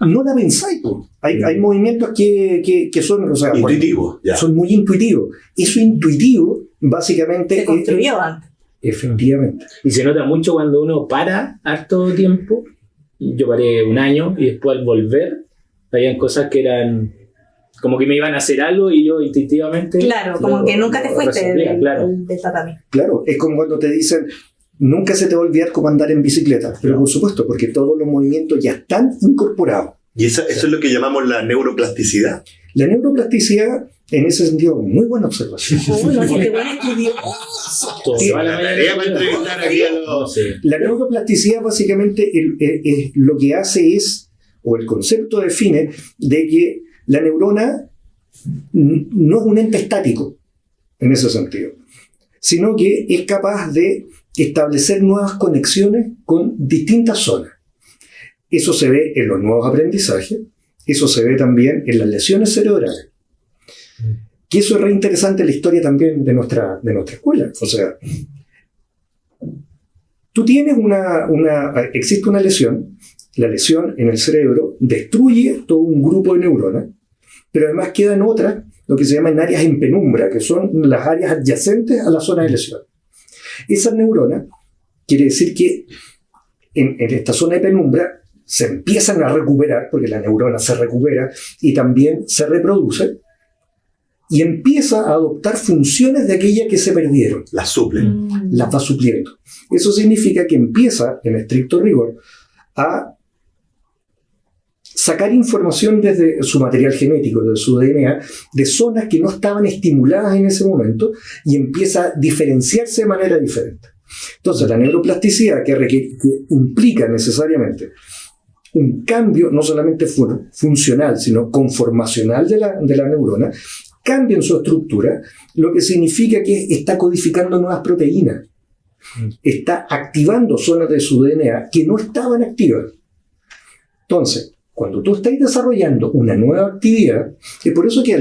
No la pensáis, pues. Hay movimientos que son, o sea, intuitivos, ya. Son muy intuitivos. Eso intuitivo, básicamente. Se construyó antes. Efectivamente. Y se nota mucho cuando uno para harto tiempo. Yo paré un año y después al volver, habían cosas que eran como que me iban a hacer algo y yo intuitivamente. Claro, como que nunca te fuiste del tatami. Claro, es como cuando te dicen. Nunca se te va a olvidar cómo andar en bicicleta, pero por supuesto, porque todos los movimientos ya están incorporados. Y eso es lo que llamamos la neuroplasticidad. La neuroplasticidad, en ese sentido, muy buena observación. La neuroplasticidad básicamente lo que hace es, o el concepto define, de que la neurona no es un ente estático, en ese sentido, sino que es capaz de establecer nuevas conexiones con distintas zonas. Eso se ve en los nuevos aprendizajes, eso se ve también en las lesiones cerebrales. Que eso es re interesante en la historia también de nuestra escuela. O sea, tú tienes existe una lesión, la lesión en el cerebro destruye todo un grupo de neuronas pero además quedan otras, lo que se llaman áreas en penumbra, que son las áreas adyacentes a la zona de lesión. Esas neuronas, quiere decir que en esta zona de penumbra se empiezan a recuperar, porque la neurona se recupera y también se reproduce, y empieza a adoptar funciones de aquellas que se perdieron. Las suplen. Las va supliendo. Eso significa que empieza, en estricto rigor, a sacar información desde su material genético, de su DNA, de zonas que no estaban estimuladas en ese momento, y empieza a diferenciarse de manera diferente. Entonces, la neuroplasticidad que implica necesariamente un cambio no solamente funcional, sino conformacional de la neurona, cambia en su estructura, lo que significa que está codificando nuevas proteínas, está activando zonas de su DNA que no estaban activas. Entonces, cuando tú estás desarrollando una nueva actividad, es por eso que a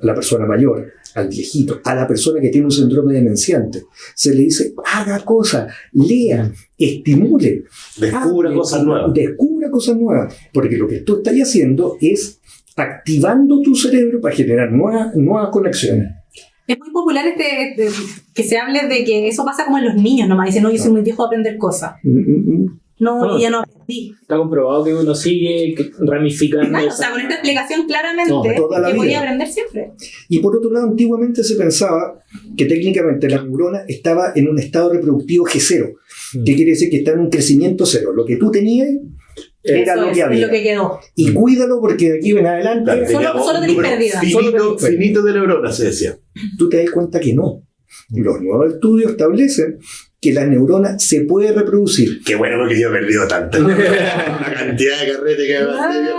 la persona mayor, al viejito, a la persona que tiene un síndrome demenciante, se le dice, haga cosas, lea, estimule, descubra cosas nuevas. Porque lo que tú estás haciendo es activando tu cerebro para generar nuevas conexiones. Es muy popular que se hable de que eso pasa como en los niños nomás. Dicen, no, yo soy muy viejo a aprender cosas. No, ya no aprendí. Está comprobado que uno sigue ramificando. Claro, o sea, con esta explicación claramente que podía aprender siempre. Y por otro lado, antiguamente se pensaba que técnicamente la neurona estaba en un estado reproductivo G0, que quiere decir que está en un crecimiento cero. Lo que tú tenías era lo que había. Es lo que quedó. Y cuídalo porque de aquí en adelante... Claro, solo tenéis pérdida. Finito de neuronas, se decía. Tú te das cuenta que no. Los nuevos estudios establecen que la neurona se puede reproducir. Qué bueno, porque yo he perdido tanta. Una cantidad de carrete que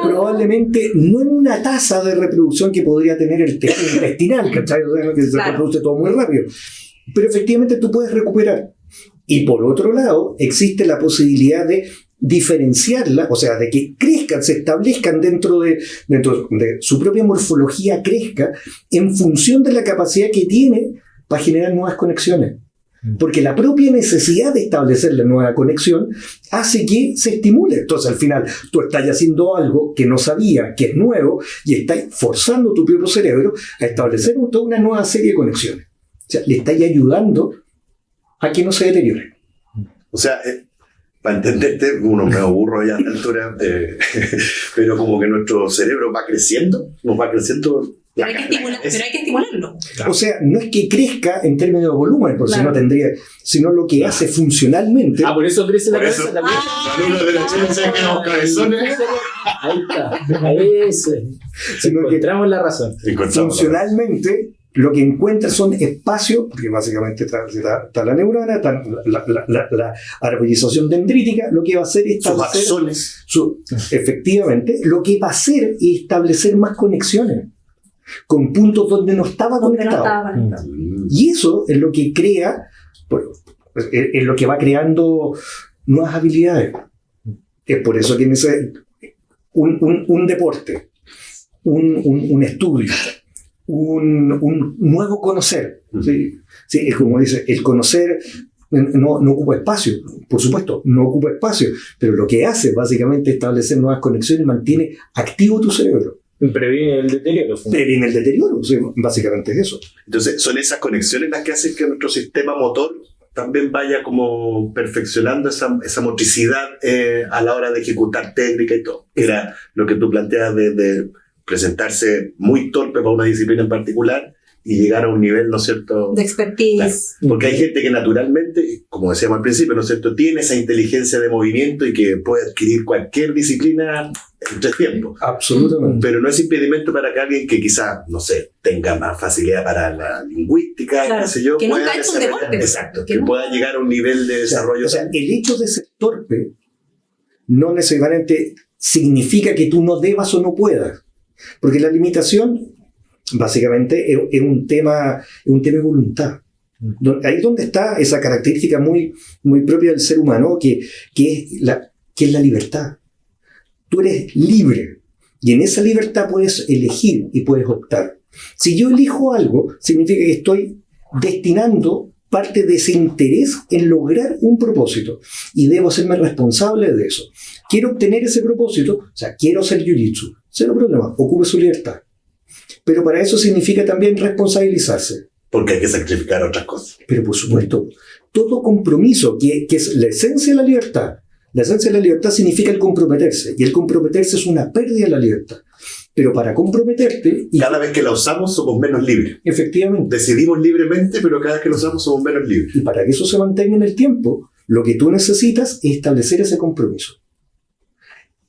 probablemente no en una tasa de reproducción que podría tener el tejido intestinal, ¿cachai? O sea, que se reproduce todo muy rápido. Pero efectivamente tú puedes recuperar. Y por otro lado, existe la posibilidad de diferenciarla, o sea, de que crezcan, se establezcan dentro de su propia morfología, crezca en función de la capacidad que tiene para generar nuevas conexiones. Porque la propia necesidad de establecer la nueva conexión hace que se estimule. Entonces, al final, tú estás haciendo algo que no sabías, que es nuevo, y estás forzando tu propio cerebro a establecer toda una nueva serie de conexiones. O sea, le estás ayudando a que no se deteriore. O sea, para entenderte, uno me aburro ya a esta altura, pero como que nuestro cerebro va creciendo, nos va creciendo. Pero hay que estimularlo. O sea, no es que crezca en términos de volumen, porque si no tendría, sino lo que hace funcionalmente. Por eso crece la cabeza también. Uno de los chinos que los cabezones. Ahí está. Eso. Encontramos la razón. Funcionalmente, lo que encuentra son espacios, porque básicamente está la neurona, está la arborización dendrítica, lo que va a hacer es establecer. Efectivamente, lo que va a hacer es establecer más conexiones con puntos donde no estaba conectado. Y eso es lo que crea, es lo que va creando nuevas habilidades. Es por eso que un deporte, un estudio, un nuevo conocer. ¿Sí? Sí, es como dice, el conocer no ocupa espacio, por supuesto, no ocupa espacio, pero lo que hace básicamente es establecer nuevas conexiones y mantiene activo tu cerebro. Previene el deterioro. Previene el deterioro, sí, básicamente es eso. Entonces, son esas conexiones las que hacen que nuestro sistema motor también vaya como perfeccionando esa motricidad a la hora de ejecutar técnica y todo. Era lo que tú planteas de presentarse muy torpe para una disciplina en particular y llegar a un nivel, ¿no es cierto?, de expertise. Claro, porque hay gente que naturalmente, como decíamos al principio, ¿no es cierto?, tiene esa inteligencia de movimiento y que puede adquirir cualquier disciplina en 3 tiempos. Absolutamente. Pero no es impedimento para que alguien que quizás, no sé, tenga más facilidad para la lingüística, claro, qué sé yo, que pueda nunca ha hecho un deporte. Exacto, que pueda llegar a un nivel de desarrollo. O sea, el hecho de ser torpe no necesariamente significa que tú no debas o no puedas. Porque la limitación, básicamente, es un tema de voluntad. Ahí es donde está esa característica muy, muy propia del ser humano, que es la libertad. Tú eres libre, y en esa libertad puedes elegir y puedes optar. Si yo elijo algo, significa que estoy destinando parte de ese interés en lograr un propósito, y debo hacerme responsable de eso. Quiero obtener ese propósito, o sea, quiero hacer jiu-jitsu. cero problema, ocupe su libertad. Pero para eso significa también responsabilizarse. Porque hay que sacrificar otras cosas. Pero por supuesto, todo compromiso, que es la esencia de la libertad. La esencia de la libertad significa el comprometerse. Y el comprometerse es una pérdida de la libertad. Pero para comprometerte... Cada vez que la usamos somos menos libres. Efectivamente. Decidimos libremente, pero cada vez que la usamos somos menos libres. Y para que eso se mantenga en el tiempo, lo que tú necesitas es establecer ese compromiso.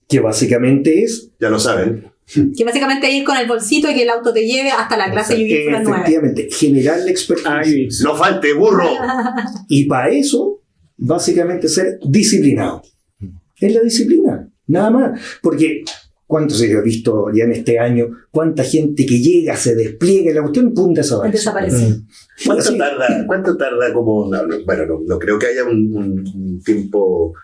Que básicamente es... Ya lo saben. Que básicamente ir con el bolsito y que el auto te lleve hasta la clase y las 9. Efectivamente, generar la expertise. No falte, burro. Y para eso, básicamente ser disciplinado. Es la disciplina, nada más. Porque, ¿cuánto se ha visto ya en este año? ¿Cuánta gente que llega, se despliega, la cuestión, pum, desaparece? ¿Cuánto tarda como... No creo que haya un tiempo,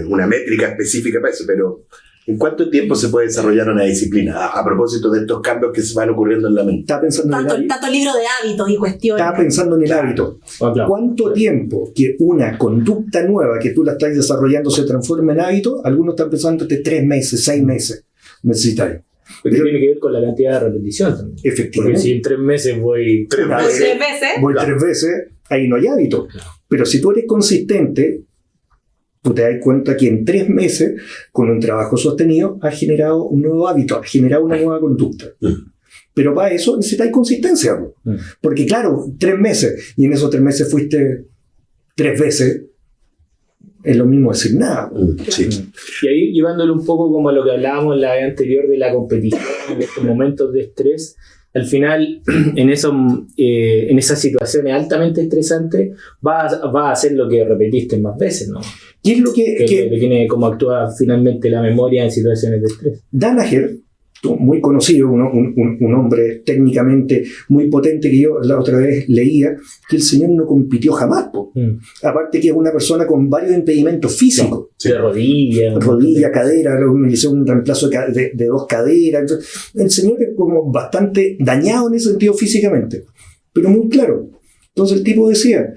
una métrica específica para eso, pero... ¿En cuánto tiempo se puede desarrollar una disciplina? A propósito de estos cambios que se van ocurriendo en la mente. Está pensando tanto libro de hábitos y cuestiones. Está pensando en el hábito. ¿Cuánto tiempo que una conducta nueva que tú la estás desarrollando se transforma en hábito? Algunos están pensando de 3 meses, 6 meses necesarios. Porque tiene que ver con la cantidad de repetición también. Efectivamente. Porque si en 3 meses voy... 3 veces, ahí no hay hábito. Pero si tú eres consistente, tú te das cuenta que en 3 meses, con un trabajo sostenido, has generado un nuevo hábito, has generado una nueva conducta. Pero para eso necesitáis consistencia. Porque claro, 3 meses, y en esos 3 meses fuiste 3 veces, es lo mismo decir nada. Sí. Y ahí llevándolo un poco como a lo que hablábamos en la vez anterior de la competición, de estos momentos de estrés, al final, en esas situaciones altamente estresantes, vas a hacer lo que repetiste más veces, ¿no? Y es lo que tiene como actúa finalmente la memoria en situaciones de estrés. Danaher, muy conocido, un hombre técnicamente muy potente, que yo la otra vez leía, que el señor no compitió jamás. Aparte que es una persona con varios impedimentos físicos. De rodilla, cadera, le hizo un reemplazo de 2 caderas. Entonces, el señor es como bastante dañado en ese sentido físicamente, pero muy claro. Entonces el tipo decía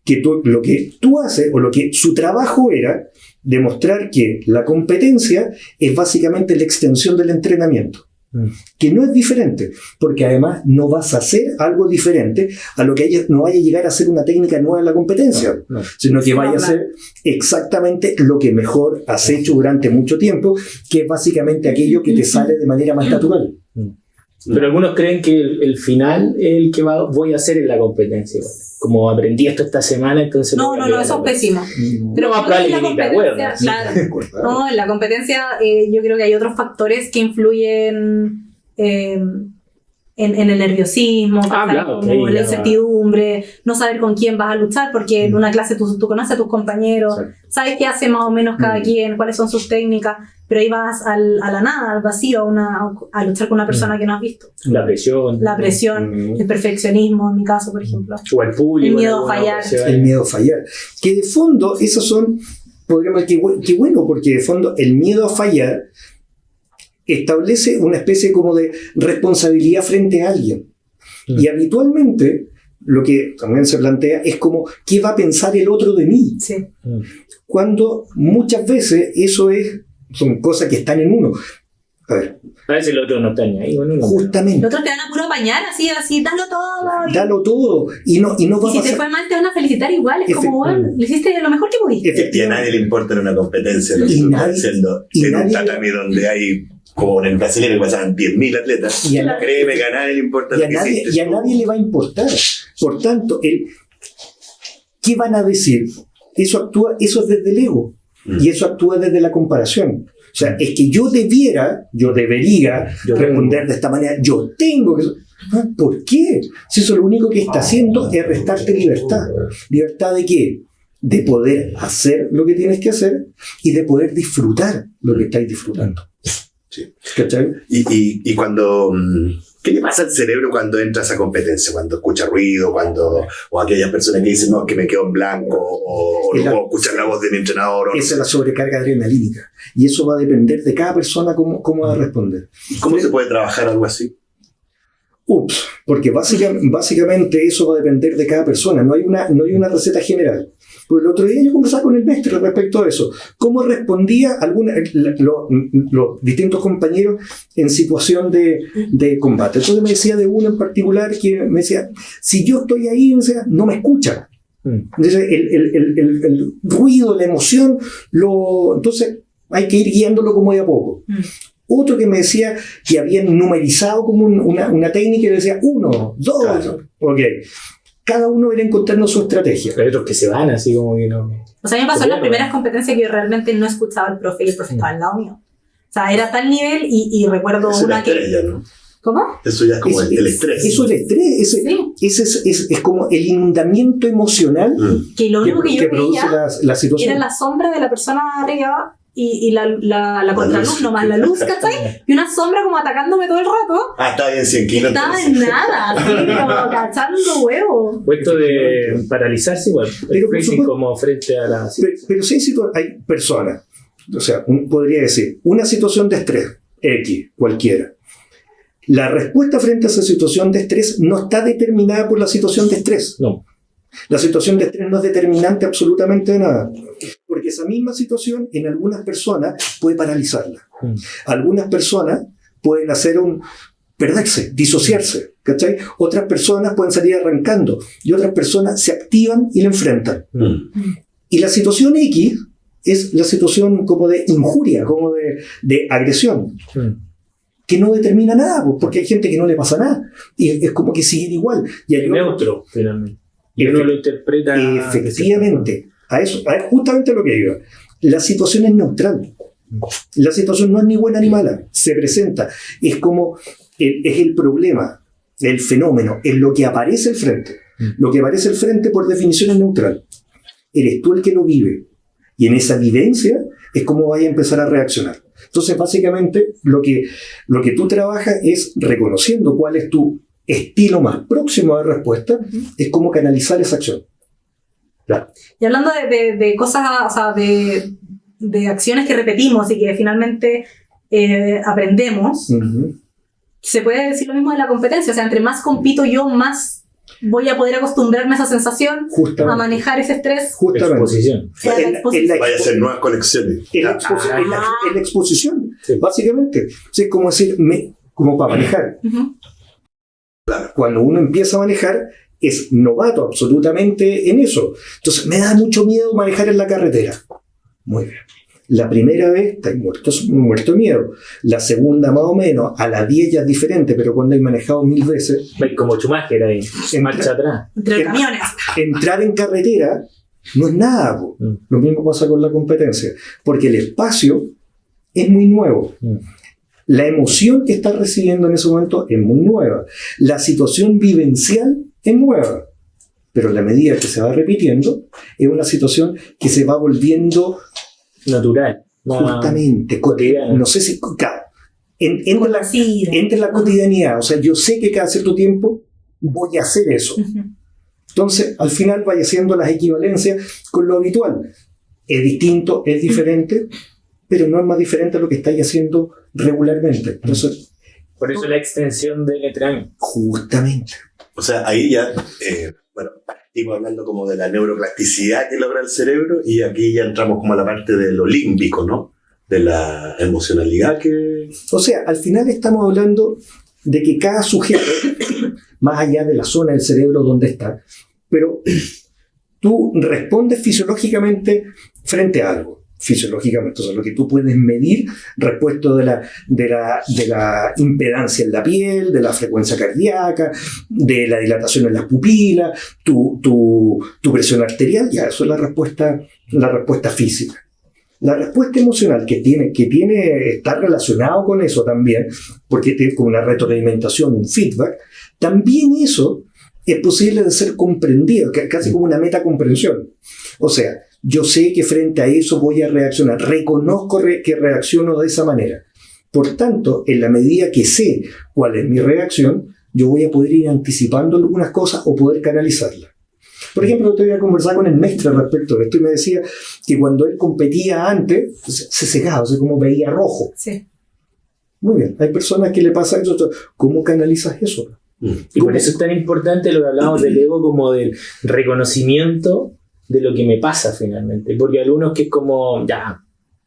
que lo que tú haces, o lo que su trabajo era, demostrar que la competencia es básicamente la extensión del entrenamiento. Que no es diferente, porque además no vas a hacer algo diferente a lo que no vaya a llegar a ser una técnica nueva en la competencia, sino que vaya a ser exactamente lo que mejor has hecho durante mucho tiempo, que es básicamente aquello que te sale de manera más natural. Pero algunos creen que el final es el que voy a hacer en la competencia. Como aprendí esto esta semana, entonces... No, eso es pésimo. Pero más probable que ni te acuerdas. Claro. No, en la competencia yo creo que hay otros factores que influyen en el nerviosismo, como la incertidumbre, no saber con quién vas a luchar, porque en una clase tú conoces a tus compañeros, sabes qué hace más o menos cada quien, cuáles son sus técnicas, pero ahí vas a la nada, al vacío, a luchar con una persona que no has visto. La presión, el perfeccionismo, en mi caso, por ejemplo. O el público. El miedo a fallar. El miedo a fallar. Que de fondo, esos son, podríamos decir, qué bueno, porque de fondo el miedo a fallar establece una especie como de responsabilidad frente a alguien. Y habitualmente lo que también se plantea es como, ¿qué va a pensar el otro de mí? Sí. Cuando muchas veces eso son cosas que están en uno. A ver. A veces el otro no está ni ahí. Bueno, justamente. El otro te van a puro apañar, así, dalo todo. Dalo todo. Y no va y a pasar. si te fue mal, te van a felicitar igual. Es como, bueno, le hiciste lo mejor que pudiste. Y a nadie le importa en una competencia lo que tú estás haciendo. En un tatami donde hay, como en el brasileño, que pasaban 10.000 atletas. Créeme que a nadie le importa lo que hiciste. Y a nadie le va a importar. Por tanto, ¿qué van a decir? Eso es desde el ego. Y eso actúa desde la comparación. O sea, es que yo debería responder de esta manera. Yo tengo que... ¿Por qué? Si eso lo único que está haciendo es restarte libertad. ¿Libertad de qué? De poder hacer lo que tienes que hacer y de poder disfrutar lo que estáis disfrutando. Sí. ¿Cachai? Y cuando... ¿Qué le pasa al cerebro cuando entra a esa competencia? Cuando escucha ruido, o aquellas personas que dicen, no, que me quedo en blanco, o no puedo escuchar la voz de mi entrenador. Esa es la sobrecarga adrenalínica. Y eso va a depender de cada persona cómo va a responder. ¿Cómo se puede trabajar algo así? Porque básicamente eso va a depender de cada persona, no hay una receta general. Pues el otro día yo conversaba con el maestro respecto a eso. ¿Cómo respondía los distintos compañeros en situación de combate? Entonces me decía de uno en particular que me decía, si yo estoy ahí, me decía, no me escucha. Entonces el ruido, la emoción, entonces hay que ir guiándolo como de a poco. Otro que me decía que habían numerizado como una técnica y le decía 1, 2, claro. Ok. Cada uno irá encontrando su estrategia. Hay otros que se van así como que no... O sea, a mí me pasó en las primeras competencias que yo realmente no escuchaba al profe y el profe estaba al lado mío. O sea, era tal nivel y recuerdo eso una que... Ya, ¿no? ¿Cómo? Eso ya es como el estrés. Eso es el estrés. Ese es como el inundamiento emocional que lo único que yo produce veía la situación. era la sombra de la persona arriba y la contraluz, nomás la luz, ¿cachai? Y una sombra como atacándome todo el rato. Está bien, 100 kilos. Estaba en nada, así como cachando huevos. Puesto de paralizarse igual, pero como frente a la... Pero sí hay personas, o sea, podría decir, una situación de estrés, X, cualquiera. La respuesta frente a esa situación de estrés no está determinada por la situación de estrés. No. La situación de estrés no es determinante absolutamente de nada. Porque esa misma situación en algunas personas puede paralizarla. Algunas personas pueden hacer perderse, disociarse, ¿cachai? Otras personas pueden salir arrancando y otras personas se activan y la enfrentan. Y la situación X es la situación como de injuria, como de agresión. Que no determina nada, porque hay gente que no le pasa nada. Y es como que siguen igual. Y hay neutro, finalmente. Y uno lo interpreta... Efectivamente. A eso, justamente lo que iba. La situación es neutral. La situación no es ni buena ni mala. Se presenta. Es como... es el problema, el fenómeno, es lo que aparece al frente. Lo que aparece al frente, por definición, es neutral. Eres tú el que lo vive. Y en esa vivencia es como vaya a empezar a reaccionar. Entonces, básicamente, lo que tú trabajas es reconociendo cuál es tu estilo más próximo de respuesta, es cómo canalizar esa acción. Claro. Y hablando de cosas, o sea, de acciones que repetimos y que finalmente aprendemos, se puede decir lo mismo de la competencia. O sea, entre más compito yo, más voy a poder acostumbrarme a esa sensación, a manejar ese estrés. Justamente. Exposición. Vaya a hacer nuevas conexiones. En la exposición, sí. Básicamente. Sí, es como decir, como para manejar. Claro. Cuando uno empieza a manejar, es novato absolutamente en eso. Entonces, me da mucho miedo manejar en la carretera. Muy bien. La primera vez estás muerto de miedo. La segunda, más o menos, a las 10 ya es diferente, pero cuando hay manejado 1000 veces... Como Schumacher ahí, marcha atrás. Entre camiones. Entrar en carretera no es nada. Lo mismo pasa con la competencia. Porque el espacio es muy nuevo. La emoción que estás recibiendo en ese momento es muy nueva. La situación vivencial es nueva. Pero a la medida que se va repitiendo, es una situación que se va volviendo... natural. Justamente, cotidiana. No sé si entre la cotidianidad. O sea, yo sé que cada cierto tiempo voy a hacer eso. Entonces, al final vaya haciendo las equivalencias con lo habitual. Es distinto, es diferente, pero no es más diferente a lo que estáis haciendo regularmente. Entonces, por eso la extensión del entrenamiento. Justamente. O sea, ahí ya, partimos hablando como de la neuroplasticidad que logra el cerebro y aquí ya entramos como a la parte de lo límbico, ¿no? De la emocionalidad que... O sea, al final estamos hablando de que cada sujeto, más allá de la zona del cerebro donde está, pero tú respondes fisiológicamente frente a algo. Fisiológicamente, o sea, lo que tú puedes medir respecto de la impedancia en la piel, de la frecuencia cardíaca, de la dilatación en las pupilas, tu presión arterial, ya eso es la respuesta física. La respuesta emocional que está relacionado con eso también, porque tiene como una retroalimentación, un feedback, también eso es posible de ser comprendido, casi como una metacomprensión. O sea, yo sé que frente a eso voy a reaccionar, reconozco que reacciono de esa manera. Por tanto, en la medida que sé cuál es mi reacción, yo voy a poder ir anticipando algunas cosas o poder canalizarlas. Por ejemplo, te voy a conversar con el maestro respecto a esto y me decía que cuando él competía antes, se cegaba, o sea, como veía rojo. Sí. Muy bien, hay personas que le pasa eso. ¿Cómo canalizas eso? Y por eso es tan importante lo que hablamos del ego, como del reconocimiento de lo que me pasa finalmente. Porque algunos que es como, ya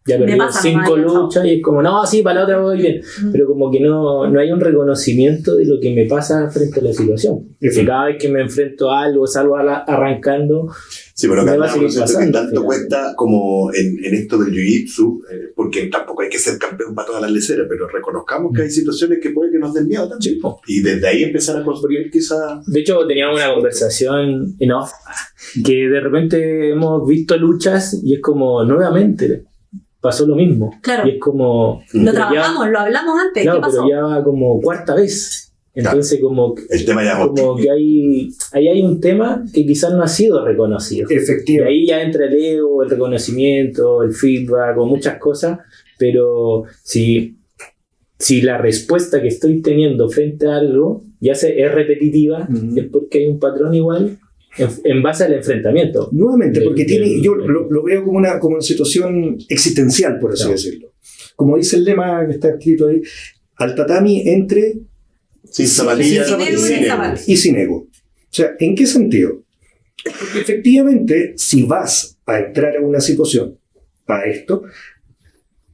perdí 5 luchas y es como, no, sí, para la otra voy bien. Pero como que no hay un reconocimiento de lo que me pasa frente a la situación. Que cada vez que me enfrento a algo, salgo arrancando. Sí, pero lo que hablamos es que tanto cuesta como en esto del jiu-jitsu, porque tampoco hay que ser campeón para todas las leceras, pero reconozcamos que hay situaciones que puede que nos den miedo también. Y desde ahí empezar a construir quizás... De hecho, teníamos una conversación en off, que de repente hemos visto luchas y es como, nuevamente pasó lo mismo. Claro. Y es como... Lo trabajamos, lo hablamos antes. Claro, ¿qué pasó? pero ya va como cuarta vez. Entonces, como, el tema ya como que ahí hay un tema que quizás no ha sido reconocido. Efectivamente. Y ahí ya entra el ego, el reconocimiento, el feedback, o muchas cosas, pero si la respuesta que estoy teniendo frente a algo ya es repetitiva, es porque hay un patrón igual en base al enfrentamiento. Nuevamente, porque yo lo veo como una situación existencial, por así decirlo. Como dice el lema que está escrito ahí, al tatami entre... Sin zapatillas y sin ego. O sea, ¿en qué sentido? Porque efectivamente, si vas a entrar a una situación para esto,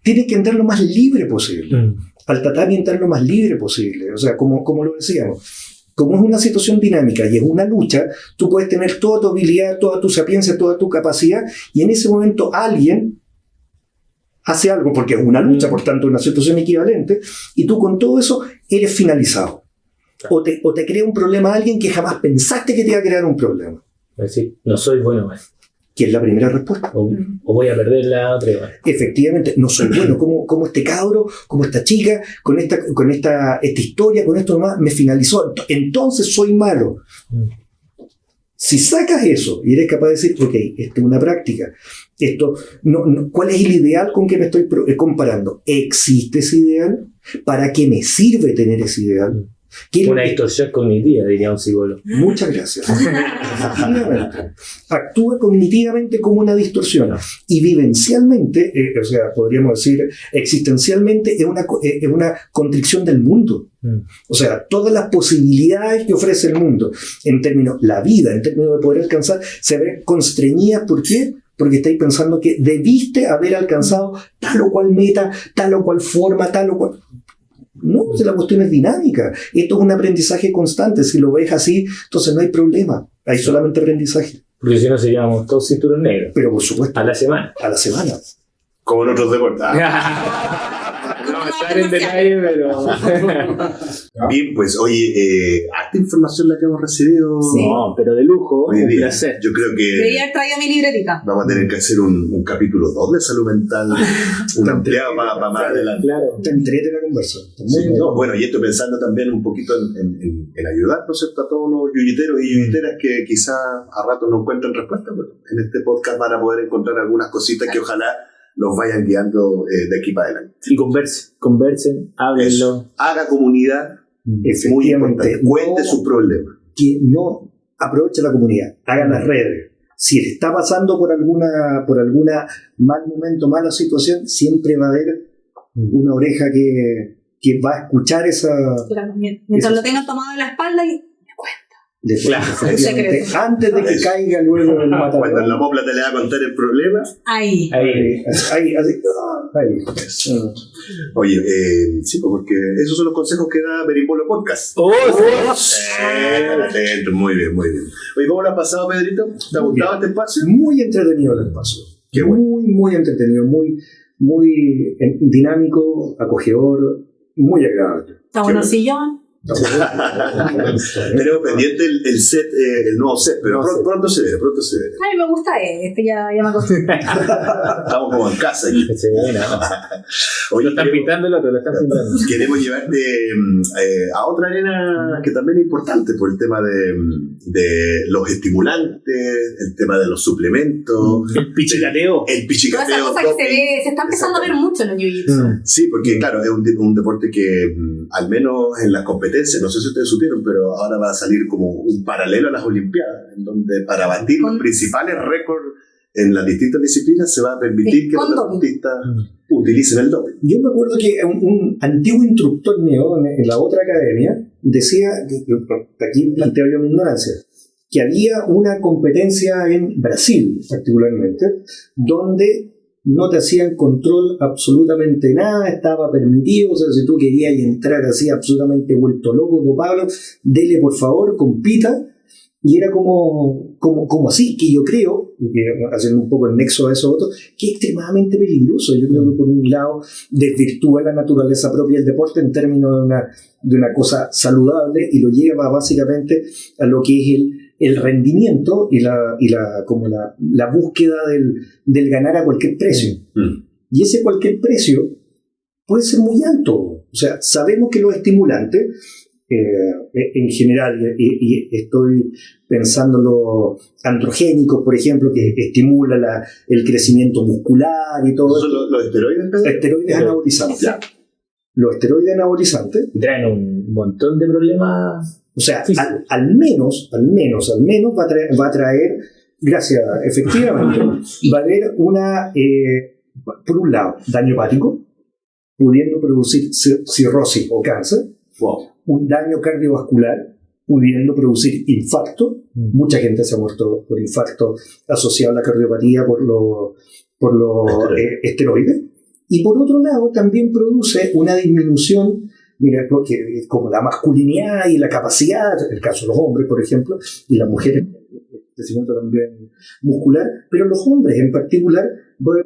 tienes que entrar lo más libre posible. Al tatami entrar lo más libre posible. O sea, como lo decíamos, como es una situación dinámica y es una lucha, tú puedes tener toda tu habilidad, toda tu sapiencia, toda tu capacidad, y en ese momento alguien hace algo, porque es una lucha, por tanto, una situación equivalente, y tú con todo eso eres finalizado. O te crea un problema a alguien que jamás pensaste que te iba a crear un problema. Es decir, no soy bueno más. Que es la primera respuesta. O voy a perder la otra igual. Efectivamente, no soy bueno. Como este cabro, como esta chica, con esta historia, con esto nomás, me finalizó. Entonces soy malo. Si sacas eso y eres capaz de decir, ok, esto es una práctica, ¿cuál es el ideal con que me estoy comparando? ¿Existe ese ideal? ¿Para qué me sirve tener ese ideal? Una distorsión cognitiva, diría un psicólogo. Muchas gracias. Actúa cognitivamente como una distorsión y vivencialmente, o sea, podríamos decir existencialmente, es una constricción del mundo. O sea, todas las posibilidades que ofrece el mundo, la vida, en términos de poder alcanzar, se ven constreñidas. ¿Por qué? Porque estáis pensando que debiste haber alcanzado tal o cual meta, tal o cual forma, tal o cual... No, la cuestión es dinámica. Esto es un aprendizaje constante. Si lo ves así, entonces no hay problema. Hay solamente aprendizaje. Porque si no seríamos todos cinturones negros. Pero por supuesto. A la semana. Como en otros deportes. No vamos a estar en detalle, pero... Bien, pues, oye, harta información la que hemos recibido. Sí. No, pero de lujo, hoy un día. placer. Yo creo que... Debería haber traído mi libretita. Vamos a tener que hacer un capítulo 2 de salud mental, un ampliado para más adelante. Claro, te entrete la conversa. Sí, no, bueno, y estoy pensando también un poquito en ayudar, ¿no es cierto?, a todos los yuyiteros y yuyiteras que quizás a rato no encuentren respuesta. Bueno, en este podcast van a poder encontrar algunas cositas que ojalá los vayan guiando de aquí para adelante. Y conversen, háblenlo. Haga comunidad, es muy importante. Cuente sus problemas. Que no aproveche la comunidad, haga las redes. Si le está pasando por alguna mal momento, mala situación, siempre va a haber una oreja que va a escuchar esa... Claro, mientras lo tengan tomado en la espalda y me cuenta. Claro, antes de que caiga luego el matador. Cuando en la popla te le va a contar el problema. Ahí. Oye, sí, porque esos son los consejos que da Peripolo Podcast. Atento, muy bien. Oye, ¿cómo lo has pasado, Pedrito? ¿Te ha gustado este espacio? Muy entretenido el espacio. Qué bueno. Muy entretenido, muy dinámico, acogedor, muy agradable. Está bueno el sillón. Tenemos pendiente el set, el nuevo set, pero pronto se ve. A mí me gusta ya me acostumbré. Estamos como en casa aquí. Oye, lo están pintando el otro, lo están pintando. Queremos llevarte a otra arena que también es importante, por el tema de los estimulantes, el tema de los suplementos, el pichicateo. Toda esa cosa que se está empezando a ver mucho en el jiu-jitsu. Sí, porque claro, es un deporte que al menos en las competencias, no sé si ustedes supieron, pero ahora va a salir como un paralelo a las Olimpiadas, en donde para batir los principales récords en las distintas disciplinas se va a permitir que los deportistas utilicen el doping. Yo me acuerdo que un antiguo instructor mío en la otra academia decía, que aquí planteo yo mi ignorancia, que había una competencia en Brasil particularmente, donde no te hacían control absolutamente nada, estaba permitido, o sea, si tú querías entrar así absolutamente vuelto loco, Pablo, dele por favor, compita, y era como así, que yo creo, haciendo un poco el nexo a eso otro, que es extremadamente peligroso. Yo creo que por un lado desvirtúa la naturaleza propia del deporte en términos de una cosa saludable y lo lleva básicamente a lo que es el rendimiento y la búsqueda del ganar a cualquier precio. Y ese cualquier precio puede ser muy alto. O sea, sabemos que los estimulantes, en general, y estoy pensando en los androgénicos, por ejemplo, que estimula el crecimiento muscular y todo eso. ¿Los esteroides? Esteroides anabolizantes. Ya. Los esteroides anabolizantes traen un montón de problemas. O sea, al menos va a traer, gracias, efectivamente, va a haber por un lado, daño hepático, pudiendo producir cirrosis o cáncer, un daño cardiovascular, pudiendo producir infarto. Mucha gente se ha muerto por infarto asociado a la cardiopatía por los esteroides. Y por otro lado, también produce una disminución, mira, como la masculinidad y la capacidad, en el caso de los hombres, por ejemplo, y las mujeres, crecimiento también muscular, pero los hombres en particular puede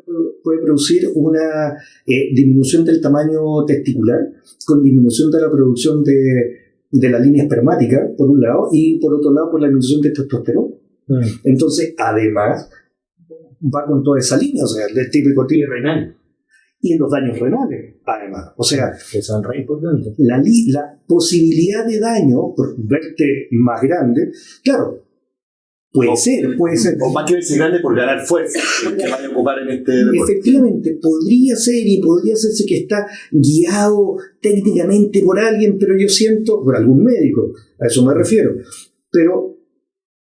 producir una disminución del tamaño testicular, con disminución de la producción de la línea espermática, por un lado, y por otro lado, por la disminución de testosterona. Entonces, además, va con toda esa línea, o sea, el típico renal. Y en los daños renales, además. O sea, que son re importantes. La posibilidad de daño por verte más grande, claro, puede ser. O más que verse grande por ganar fuerza, que vaya a ocupar en este deporte. Efectivamente, podría ser que está guiado técnicamente por alguien, pero yo siento, por algún médico, a eso me refiero, pero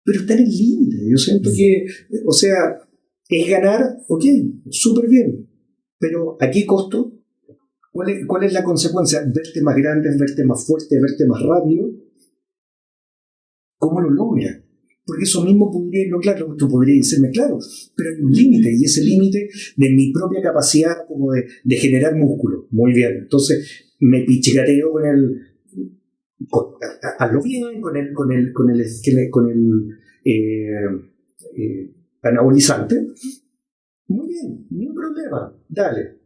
está en el límite. Yo siento que, o sea, es ganar, ok, súper bien. Pero ¿a qué costo? ¿Cuál es la consecuencia? ¿Verte más grande, verte más fuerte, verte más rápido? ¿Cómo lo logras? Porque eso mismo claro, tú podrías decirme, claro, pero hay un límite, y ese límite de mi propia capacidad como de generar músculo. Muy bien, entonces me pichicateo hazlo bien, con el anabolizante. Muy bien, ni un problema, dale.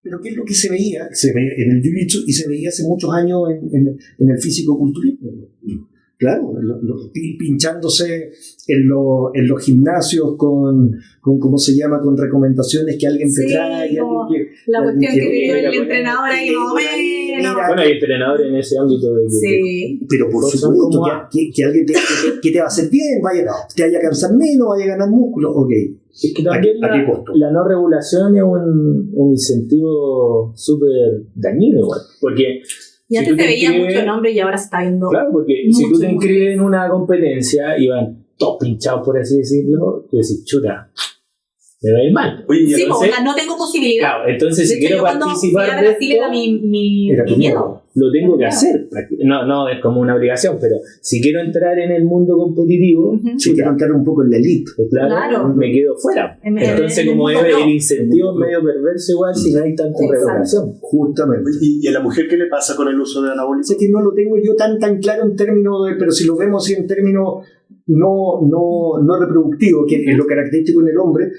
Pero ¿qué es lo que se veía? Se ve en el jiu-jitsu y se veía hace muchos años en el físico-culturismo. Claro, pinchándose en los gimnasios con ¿cómo se llama? Con recomendaciones que alguien te trae. La cuestión que dio el entrenador ahí más o menos. Bueno, hay entrenadores en ese ámbito de que... Sí. Pero por supuesto, que alguien que te va a hacer bien, te vaya a cansar menos, vaya a ganar músculo, ok. Es que también la no regulación es un incentivo súper dañino igual, porque... Y antes se veía mucho el nombre y ahora se está viendo. Claro, porque si tú te inscribes en una competencia y van todos pinchados, por así decirlo, tú decís, chuta, me va a ir mal. Oye, sí, o sea, no tengo posibilidad. Claro, entonces si quiero participar de esto, era mi miedo. Lo tengo que hacer. No es como una obligación, pero si quiero entrar en el mundo competitivo, si quiero entrar un poco en la elite, claro. Me quedo fuera. Entonces, como es el incentivo medio perverso igual, si no hay tanta regulación. Justamente. ¿Y a la mujer qué le pasa con el uso de anabólicos? Sé que no lo tengo yo tan claro en términos pero si lo vemos en términos no reproductivos, que es lo característico en el hombre,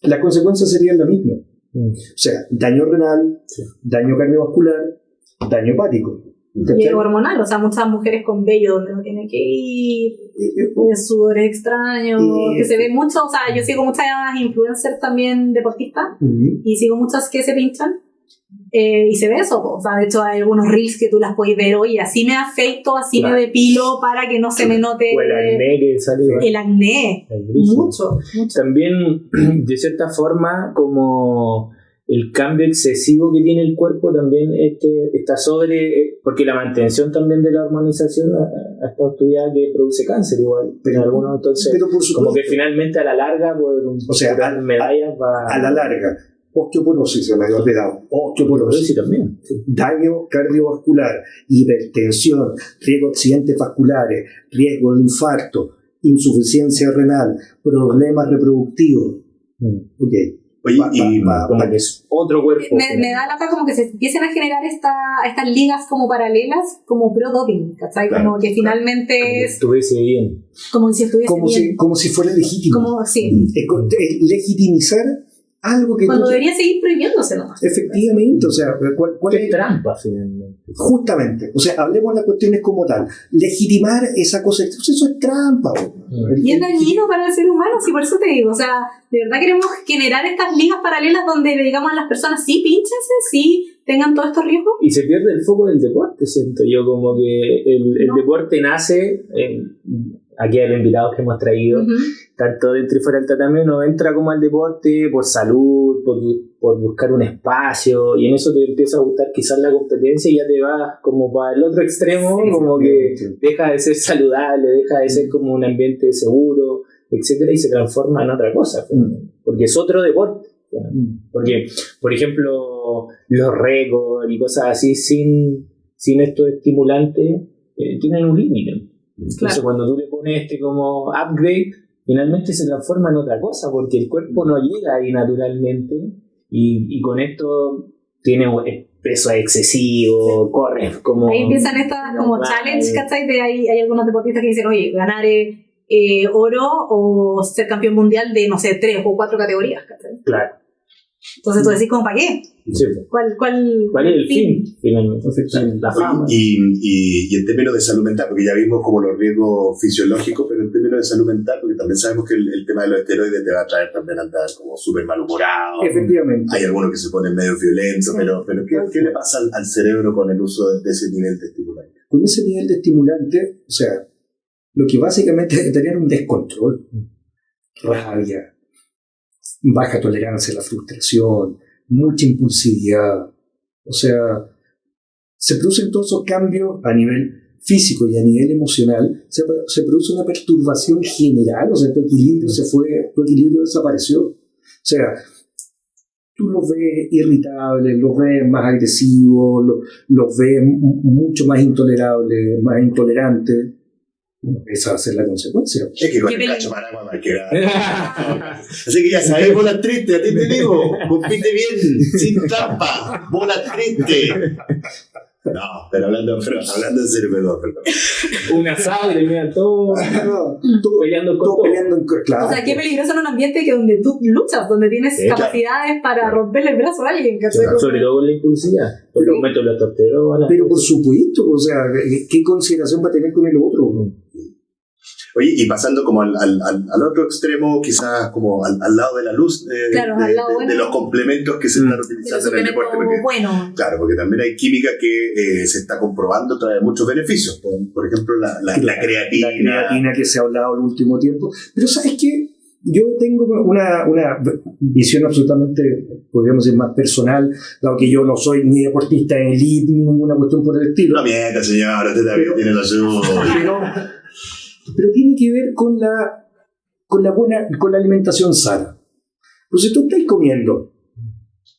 las consecuencias serían las mismas. O sea, daño renal, daño cardiovascular, daño hepático. Y el hormonal, o sea, muchas mujeres con vello donde no tienen que ir, sudores extraños, que se ve mucho, o sea, yo sigo muchas influencers también deportistas, y sigo muchas que se pinchan, y se ve eso, o sea, de hecho hay algunos reels que tú las puedes ver hoy, así me afeito, así me depilo para que no se me note o el acné que sale. El acné, mucho. También, de cierta forma, como el cambio excesivo que tiene el cuerpo también está sobre, porque la mantención también de la hormonización ha estado estudiada que produce cáncer igual, pero algunos entonces, pero por supuesto, como que finalmente a la larga, o sea, medallas va... A la larga, osteoporosis, se me había olvidado, osteoporosis, sí, también. daño cardiovascular, hipertensión, riesgo de accidentes vasculares, riesgo de infarto, insuficiencia renal, problemas reproductivos. Ok. Oye, como que es otro cuerpo. Me da la como que se empiecen a generar estas ligas como paralelas, como pro-doping, ¿cachai? Claro. Como que finalmente es Estuviese bien. como si estuviese bien. Como si fuera legítimo. Como, sí. Es legitimizar algo que Cuando debería seguir prohibiéndose nomás. Efectivamente, o sea, ¿cuál es? Trampa, finalmente. Justamente, o sea, hablemos de las cuestiones como tal. Legitimar esa cosa, eso es trampa. Y es dañino para el ser humano, sí, por eso te digo, o sea, de verdad queremos generar estas ligas paralelas donde le digamos a las personas, sí, pínchense, sí, tengan todos estos riesgos. Y se pierde el foco del deporte, siento yo, como que el deporte nace, aquí a los invitados que hemos traído, tanto dentro y fuera del tatami, uno entra como al deporte por salud, por buscar un espacio, y en eso te empieza a gustar quizás la competencia y ya te vas como para el otro extremo, sí, como que deja de ser saludable, deja de ser como un ambiente seguro, etcétera, y se transforma en otra cosa, porque es otro deporte. Porque, por ejemplo, los récords y cosas así sin estos estimulantes tienen un límite. Entonces, cuando tú le pones como upgrade, finalmente se transforma en otra cosa, porque el cuerpo no llega ahí naturalmente, y con esto tiene peso excesivo, corre como... Ahí empiezan estas como challenge, ¿cachai? Hay algunos deportistas que dicen, oye, ganar oro o ser campeón mundial de, no sé, 3 o 4 categorías, ¿cachai? Claro. Entonces tú decís, ¿cómo para qué? Sí. ¿Cuál es el fin? Finalmente. La fama. Y en términos de salud mental, porque ya vimos como los riesgos fisiológicos, pero en términos de salud mental, porque también sabemos que el tema de los esteroides te va a traer también a andar como súper malhumorado. Efectivamente. Hay algunos que se ponen medio violentos, pero ¿qué le pasa al cerebro con el uso de ese nivel de estimulante? Con ese nivel de estimulante, o sea, lo que básicamente es tener un descontrol, rabia, baja tolerancia a la frustración, mucha impulsividad. O sea, se producen todos esos cambios a nivel físico y a nivel emocional. Se produce una perturbación general, o sea, tu equilibrio desapareció. O sea, tú los ves irritables, los ves más agresivos, los ves mucho más intolerables, más intolerantes. Esa va a ser la consecuencia. Es que con el cacho maragua cualquiera. Así que ya sabes, bola triste, a ti te digo, compite bien, sin trampa, bola triste. No, pero hablando en serio, perdón. Un asado y terminan todos peleando con todo. Claro. O sea, qué peligroso en un ambiente que donde tú luchas, donde tienes capacidades para romperle el brazo a alguien. Claro. Sobre todo con la impulsividad, por los métodos de testosterona. Pero por supuesto, o sea, ¿qué consideración va a tener con el otro? Oye, y pasando como al otro extremo, quizás como al lado de la luz de los complementos que se están utilizando en el deporte. Porque, claro, porque también hay química que se está comprobando, trae muchos beneficios. Por ejemplo, la creatina. La creatina que se ha hablado el último tiempo. Pero ¿sabes qué? Yo tengo una visión absolutamente, podríamos decir, más personal, dado que yo no soy ni deportista de elite, ni ninguna cuestión por el estilo. No mienta, señor, usted también tiene la suya. Pero tiene que ver con la alimentación sana. Pues si tú estás comiendo,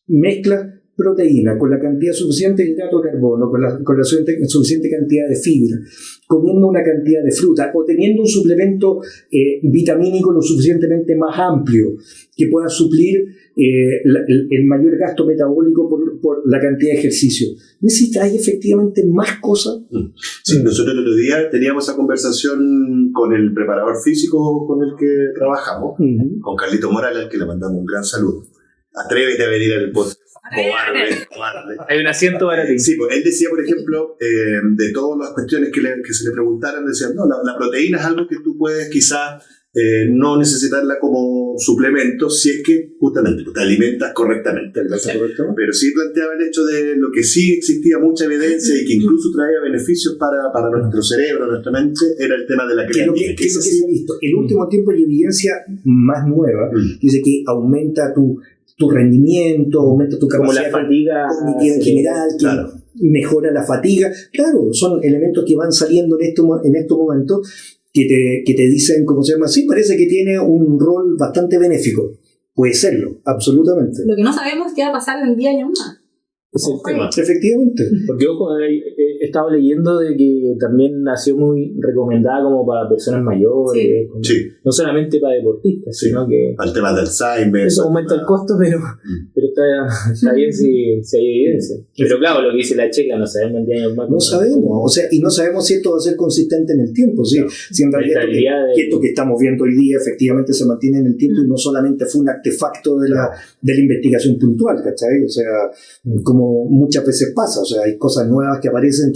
mezclas proteína con la cantidad suficiente de hidrato de carbono, con la suficiente cantidad de fibra, comiendo una cantidad de fruta o teniendo un suplemento vitamínico lo suficientemente más amplio que pueda suplir el mayor gasto metabólico por la cantidad de ejercicio. ¿Necesitáis efectivamente más cosas? Sí, nosotros el otro día teníamos esa conversación con el preparador físico con el que trabajamos, con Carlito Morales, al que le mandamos un gran saludo. Atrévete a venir al podcast. Cobarde. Hay un asiento para ti. Sí, pues él decía, por ejemplo, de todas las cuestiones que se le preguntaron, decía, no, la proteína es algo que tú puedes quizás no necesitarla como suplemento si es que justamente te alimentas correctamente. Pero sí planteaba el hecho de lo que sí existía mucha evidencia y que incluso traía beneficios para nuestro cerebro, nuestra mente, era el tema de la creatina. ¿Qué es lo que se ha visto? El último tiempo hay evidencia más nueva, dice que aumenta tu tu rendimiento, aumenta tu Como capacidad la fatiga cognitiva en general, que claro. mejora la fatiga. Claro, son elementos que van saliendo en estos momentos que te dicen, ¿cómo se llama? Sí, parece que tiene un rol bastante benéfico. Puede serlo, absolutamente. Lo que no sabemos es qué va a pasar en 10 años más. Es el tema. Efectivamente. Porque, ojo, he estado leyendo de que también nació muy recomendada como para personas mayores, Sí. no solamente para deportistas, sino que Al tema del Alzheimer. eso aumenta el costo, pero está bien si hay evidencia. Pero claro, lo que dice la checa, no sabemos en 10 años más. No sabemos, o sea, y no sabemos si esto va a ser consistente en el tiempo, ¿sí? Si en realidad esto que estamos viendo hoy día efectivamente se mantiene en el tiempo y no solamente fue un artefacto de la investigación puntual, ¿cachai? O sea, como muchas veces pasa, o sea, hay cosas nuevas que aparecen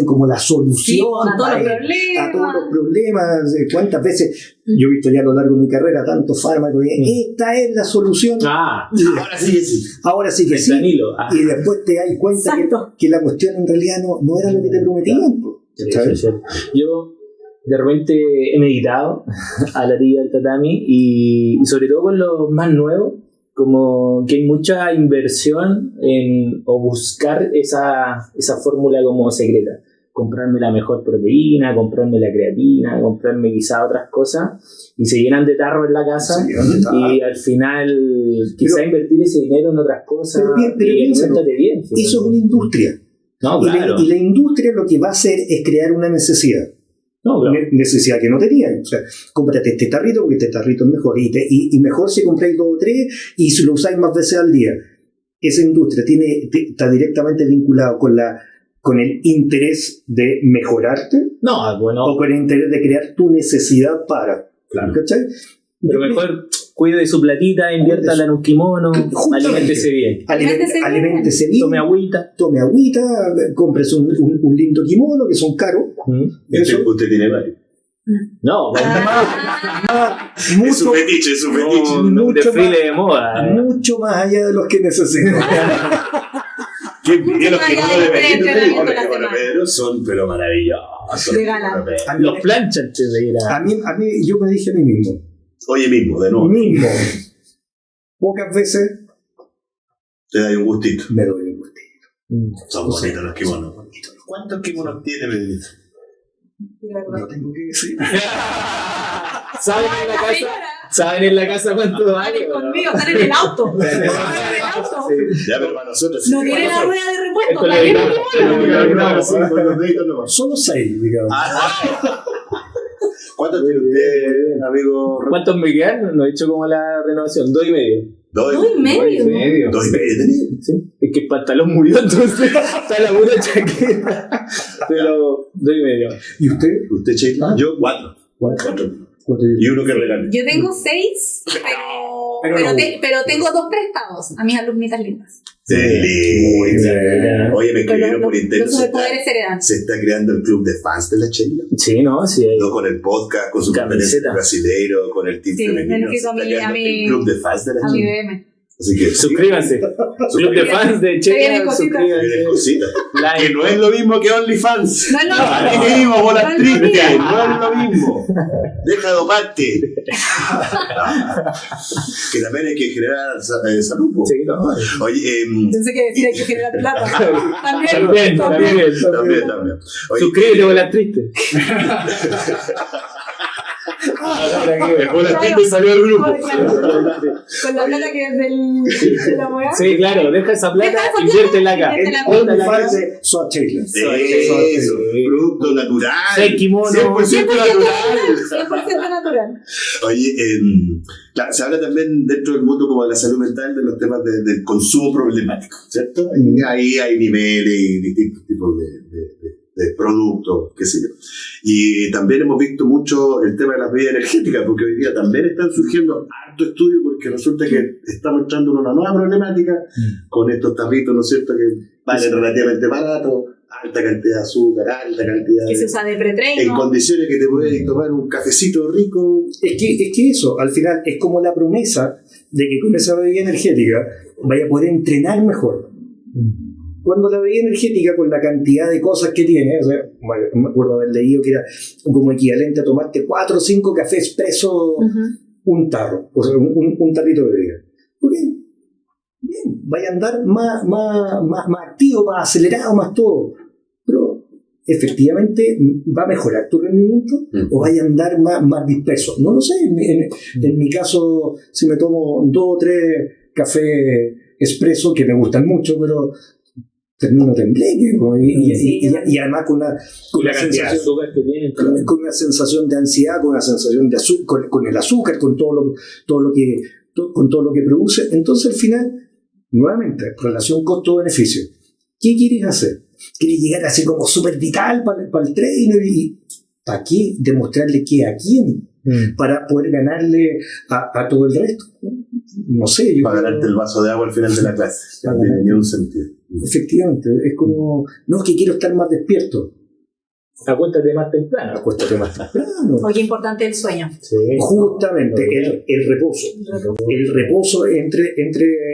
como la solución a todos los problemas. ¿Cuántas veces yo he visto ya a lo largo de mi carrera tantos fármacos y esta es la solución? Ahora sí que sí. Ahora sí que sí. Y después te das cuenta que la cuestión en realidad no era lo que te prometían. Sí. Yo de repente he meditado a la orilla del tatami y sobre todo con los más nuevos, como que hay mucha inversión o buscar esa fórmula como secreta. Comprarme la mejor proteína, comprarme la creatina, comprarme quizá otras cosas, y se llenan de tarro en la casa, y al final quizá invertir ese dinero en otras cosas. Pero piénsate bien. Eso es una industria. No, claro. Y la industria lo que va a hacer es crear una necesidad. No, claro. Necesidad que no tenían. O sea, cómprate este tarrito porque este tarrito es mejor. Y mejor si compráis 2 o 3 y si lo usáis más veces al día. Esa industria está directamente vinculada con el interés de mejorarte o con el interés de crear tu necesidad para. Claro. ¿Cachai? Pero mejor cuide de su platita, inviértala en un kimono, aliméntese bien. Aliméntese bien. Tome agüita, compres un lindo kimono, que son caros. Eso usted tiene varios. No, Es su fetiche, es su fetiche. un desfile de moda. Mucho más allá de los que necesito. ¿Quién pidió los kimonos de entrenamiento la semana? Pedro? Son pero maravillosos. De gala. Los planchan antes de ir a mí, yo me dije a mí mismo. Oye, mismo, de nuevo. Pocas veces te da un gustito. me doy un gustito. Son bonitos los kimonos. ¿Cuántos kimonos tiene, Pedrito? No tengo que decir. ¿Saben en la casa cuánto vale? Conmigo, están en el auto. Ya, pero para nosotros No tiene la rueda de repuesto. Solo 6, digamos. ¿Cuántos tiene usted, amigo? ¿Cuántos me quedan? No he hecho como la renovación, 2,5. 2,5. 2,5 tenía. Sí. Es que el pantalón murió, entonces está la pura chaqueta. Pero 2,5. ¿Y usted? ¿Usted, Sheila? Yo, 4. 4. Y uno que regalé. Yo tengo 6, pero tengo 2 prestados a mis alumnitas lindas. Muy bien. Oye, me escribieron por internet. Los superpoderes heredan. Se está creando el club de fans de la Sheila. Sí, ¿no? Sí. No, con el podcast, con su camiseta brasileiro, con el team femenino. Se está creando el club de fans de la a mi Sheila. BM. Así que suscríbanse. Club de fans de Checa. Suscríbanse. Cositas. Que no es lo mismo que OnlyFans. No es lo mismo. ¿Qué mismo, bolas tristes? No es lo mismo. Deja de doparte. Que también hay que generar salud. Sí, no. Oye, pensé que decía hay que generar plata. También. Oye, suscríbete, bolas tristes. El bolas tristes salió del grupo. Con la plata que es de la weá. Sí, claro, deja esa plata, inviértela acá. Soy Sheila. Eso, producto natural. 6 kimonos. 100% natural. 100% natural. Oye, claro, se habla también dentro del mundo como de la salud mental de los temas del consumo problemático, ¿cierto? Ahí hay niveles y distintos tipos de productos, qué sé yo. Y también hemos visto mucho el tema de las bebidas energéticas, porque hoy día también están surgiendo harto estudios, porque resulta que estamos entrando en una nueva problemática con estos tarritos, ¿no es cierto?, que valen relativamente barato, alta cantidad de azúcar, alta cantidad que se usa de pretreino. En condiciones que te puedes tomar un cafecito rico. Es que eso, al final, es como la promesa de que con esa bebida energética vaya a poder entrenar mejor. Cuando la bebida energética, con la cantidad de cosas que tiene, o sea, me acuerdo haber leído que era como equivalente a tomarte 4 o 5 cafés expresos, un tarro, o sea, un tarrito de bebida. ¿Ok? bien, vaya a andar más activo, más acelerado, más todo. Pero efectivamente va a mejorar tu rendimiento o vaya a andar más disperso. No lo sé. En mi caso, si me tomo 2 o 3 cafés expreso, que me gustan mucho, pero termino tembleque, ¿no? Y además con una sensación de ansiedad, con una sensación de azúcar, con el azúcar, con todo lo que produce. Entonces al final, nuevamente, relación costo-beneficio. ¿Qué quieres hacer? ¿Quieres llegar así como súper vital para el trainer? ¿Y para qué? ¿Demostrarle qué a quién? Para poder ganarle a todo el resto. No sé. Para ganarte el vaso de agua al final de la clase. No tiene ni un sentido. Efectivamente, es como, no, es que quiero estar más despierto. Acuéstate más temprano. O qué importante el sueño. Sí. Justamente, el reposo. El reposo entre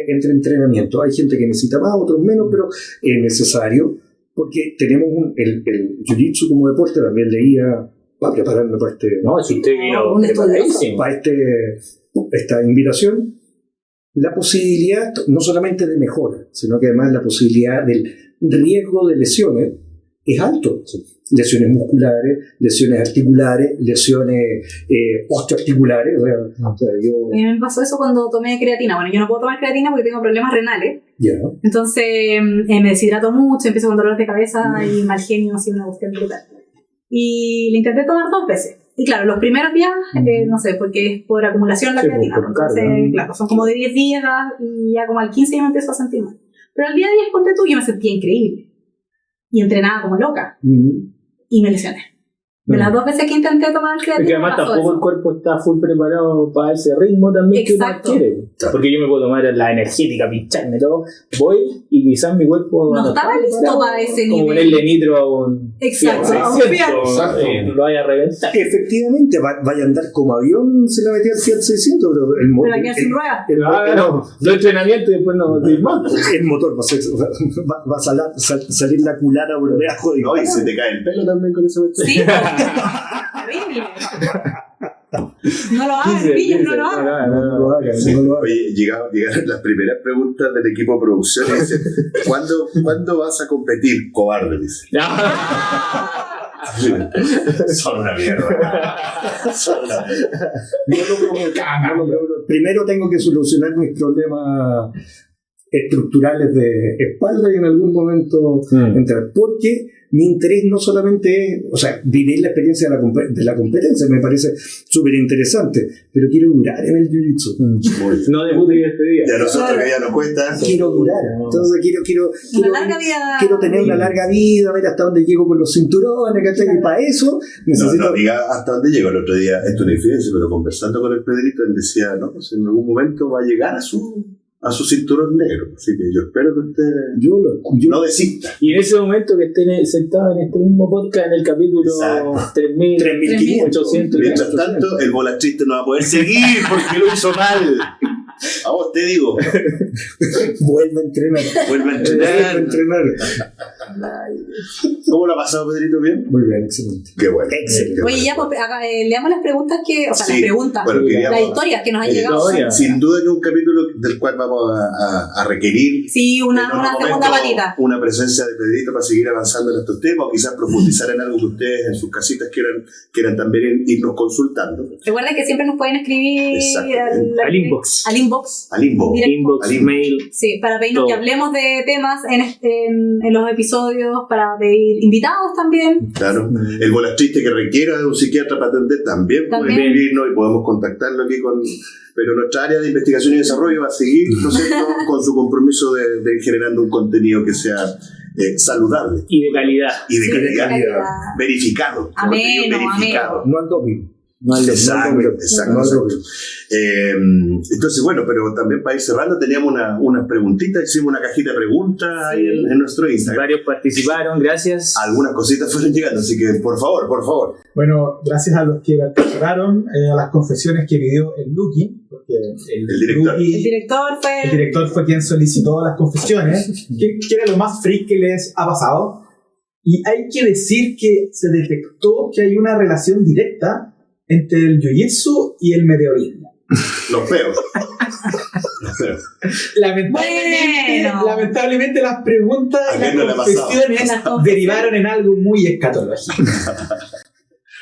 entrenamientos. Hay gente que necesita más, otros menos, pero es necesario porque tenemos el jiu-jitsu como deporte. También leía para prepararme para No, si usted vino para esta invitación. La posibilidad no solamente de mejora, sino que además la posibilidad del riesgo de lesiones es alto. Sí. Lesiones musculares, lesiones articulares, lesiones osteoarticulares. O sea, yo... A mí me pasó eso cuando tomé creatina. Bueno, yo no puedo tomar creatina porque tengo problemas renales. Yeah. Entonces me deshidrato mucho, empiezo con dolores de cabeza y mal genio, así una cuestión brutal. Y le intenté tomar 2 veces. Y claro, los primeros días, no sé, porque es por acumulación la creatina. Entonces, claro, son como de 10 días y ya como al 15 ya me empiezo a sentir mal. Pero al día 10, ponte tú, yo me sentía increíble. Y entrenaba como loca. Y me lesioné. De las 2 veces que intenté tomar creatina. Porque además tampoco el cuerpo está full preparado para ese ritmo también. Exacto. Que uno quiere. Porque yo me puedo tomar la energética, pincharme todo. Voy y quizás mi cuerpo no estaba listo para ese nivel. Como ponerle nitro a un. Exacto. Lo vaya a reventar. Efectivamente, vaya a andar como avión, se la metía al Fiat 600, pero el motor. Pero aquí sin ruedas. No, entrenamiento y después no desmonto. El motor va a salir la culata por debajo. No, y se te cae el pelo también con eso. Sí. Terrible. No lo hagas, pillos, no lo hagas. Oye, llegaron las primeras preguntas del equipo de producción y dicen, ¿cuándo vas a competir, cobarde? Dice. Son una mierda. Primero tengo que solucionar mis problemas estructurales de espalda y en algún momento entrar, porque mi interés no solamente es, o sea, vivir la experiencia de la competencia me parece súper interesante, pero quiero durar en el jiu-jitsu. No debut y despedida. Y a nosotros que ya nos cuesta. Quiero durar, entonces quiero tener una larga vida, ver hasta dónde llego con los cinturones, ¿cachai? Y para eso necesito... No diga hasta dónde llego. El otro día, esto es una infidencia, pero conversando con el Pedrito, él decía, no, pues en algún momento va a llegar a su cinturón negro, así que yo espero que usted no desista. Y en ese momento que estén sentados en este mismo podcast, en el capítulo 3.500. Mientras tanto, el volatriste no va a poder seguir porque lo hizo mal. A vos te digo. Vuelve a entrenar. ¿Cómo lo ha pasado, Pedrito? ¿Bien? Muy bien, excelente. Qué bueno. Excelente. Oye, ya, pues, leamos las preguntas las preguntas, las historias que nos han llegado. Sin duda que es un capítulo del cual vamos a requerir una segunda patita. Una presencia de Pedrito para seguir avanzando en estos temas, o quizás profundizar en algo que ustedes en sus casitas quieran también irnos consultando. Recuerden que siempre nos pueden escribir al inbox. Al inbox, mail. Sí, para pedirnos que hablemos de temas en los episodios, para pedir invitados también. Claro, el volatriste que requiera de un psiquiatra para atender también puede escribirnos y podemos contactarlo aquí pero nuestra área de investigación y desarrollo va a seguir, ¿no es cierto?, con su compromiso de generando un contenido que sea saludable. Y de calidad. Calidad. Verificado. Ameno. No al doping. Exacto. Entonces, bueno, pero también para ir cerrando teníamos unas preguntitas, hicimos una cajita de preguntas ahí en nuestro Instagram. Varios participaron, gracias. Algunas cositas fueron llegando, así que por favor. Bueno, gracias a los que participaron, a las confesiones que pidió el Lucky, porque el director fue quien solicitó las confesiones, que era lo más freak que les ha pasado. Y hay que decir que se detectó que hay una relación directa entre el jiu-jitsu y el meteorismo. Los peos. Lamentablemente las preguntas y las confesiones derivaron en algo muy escatológico.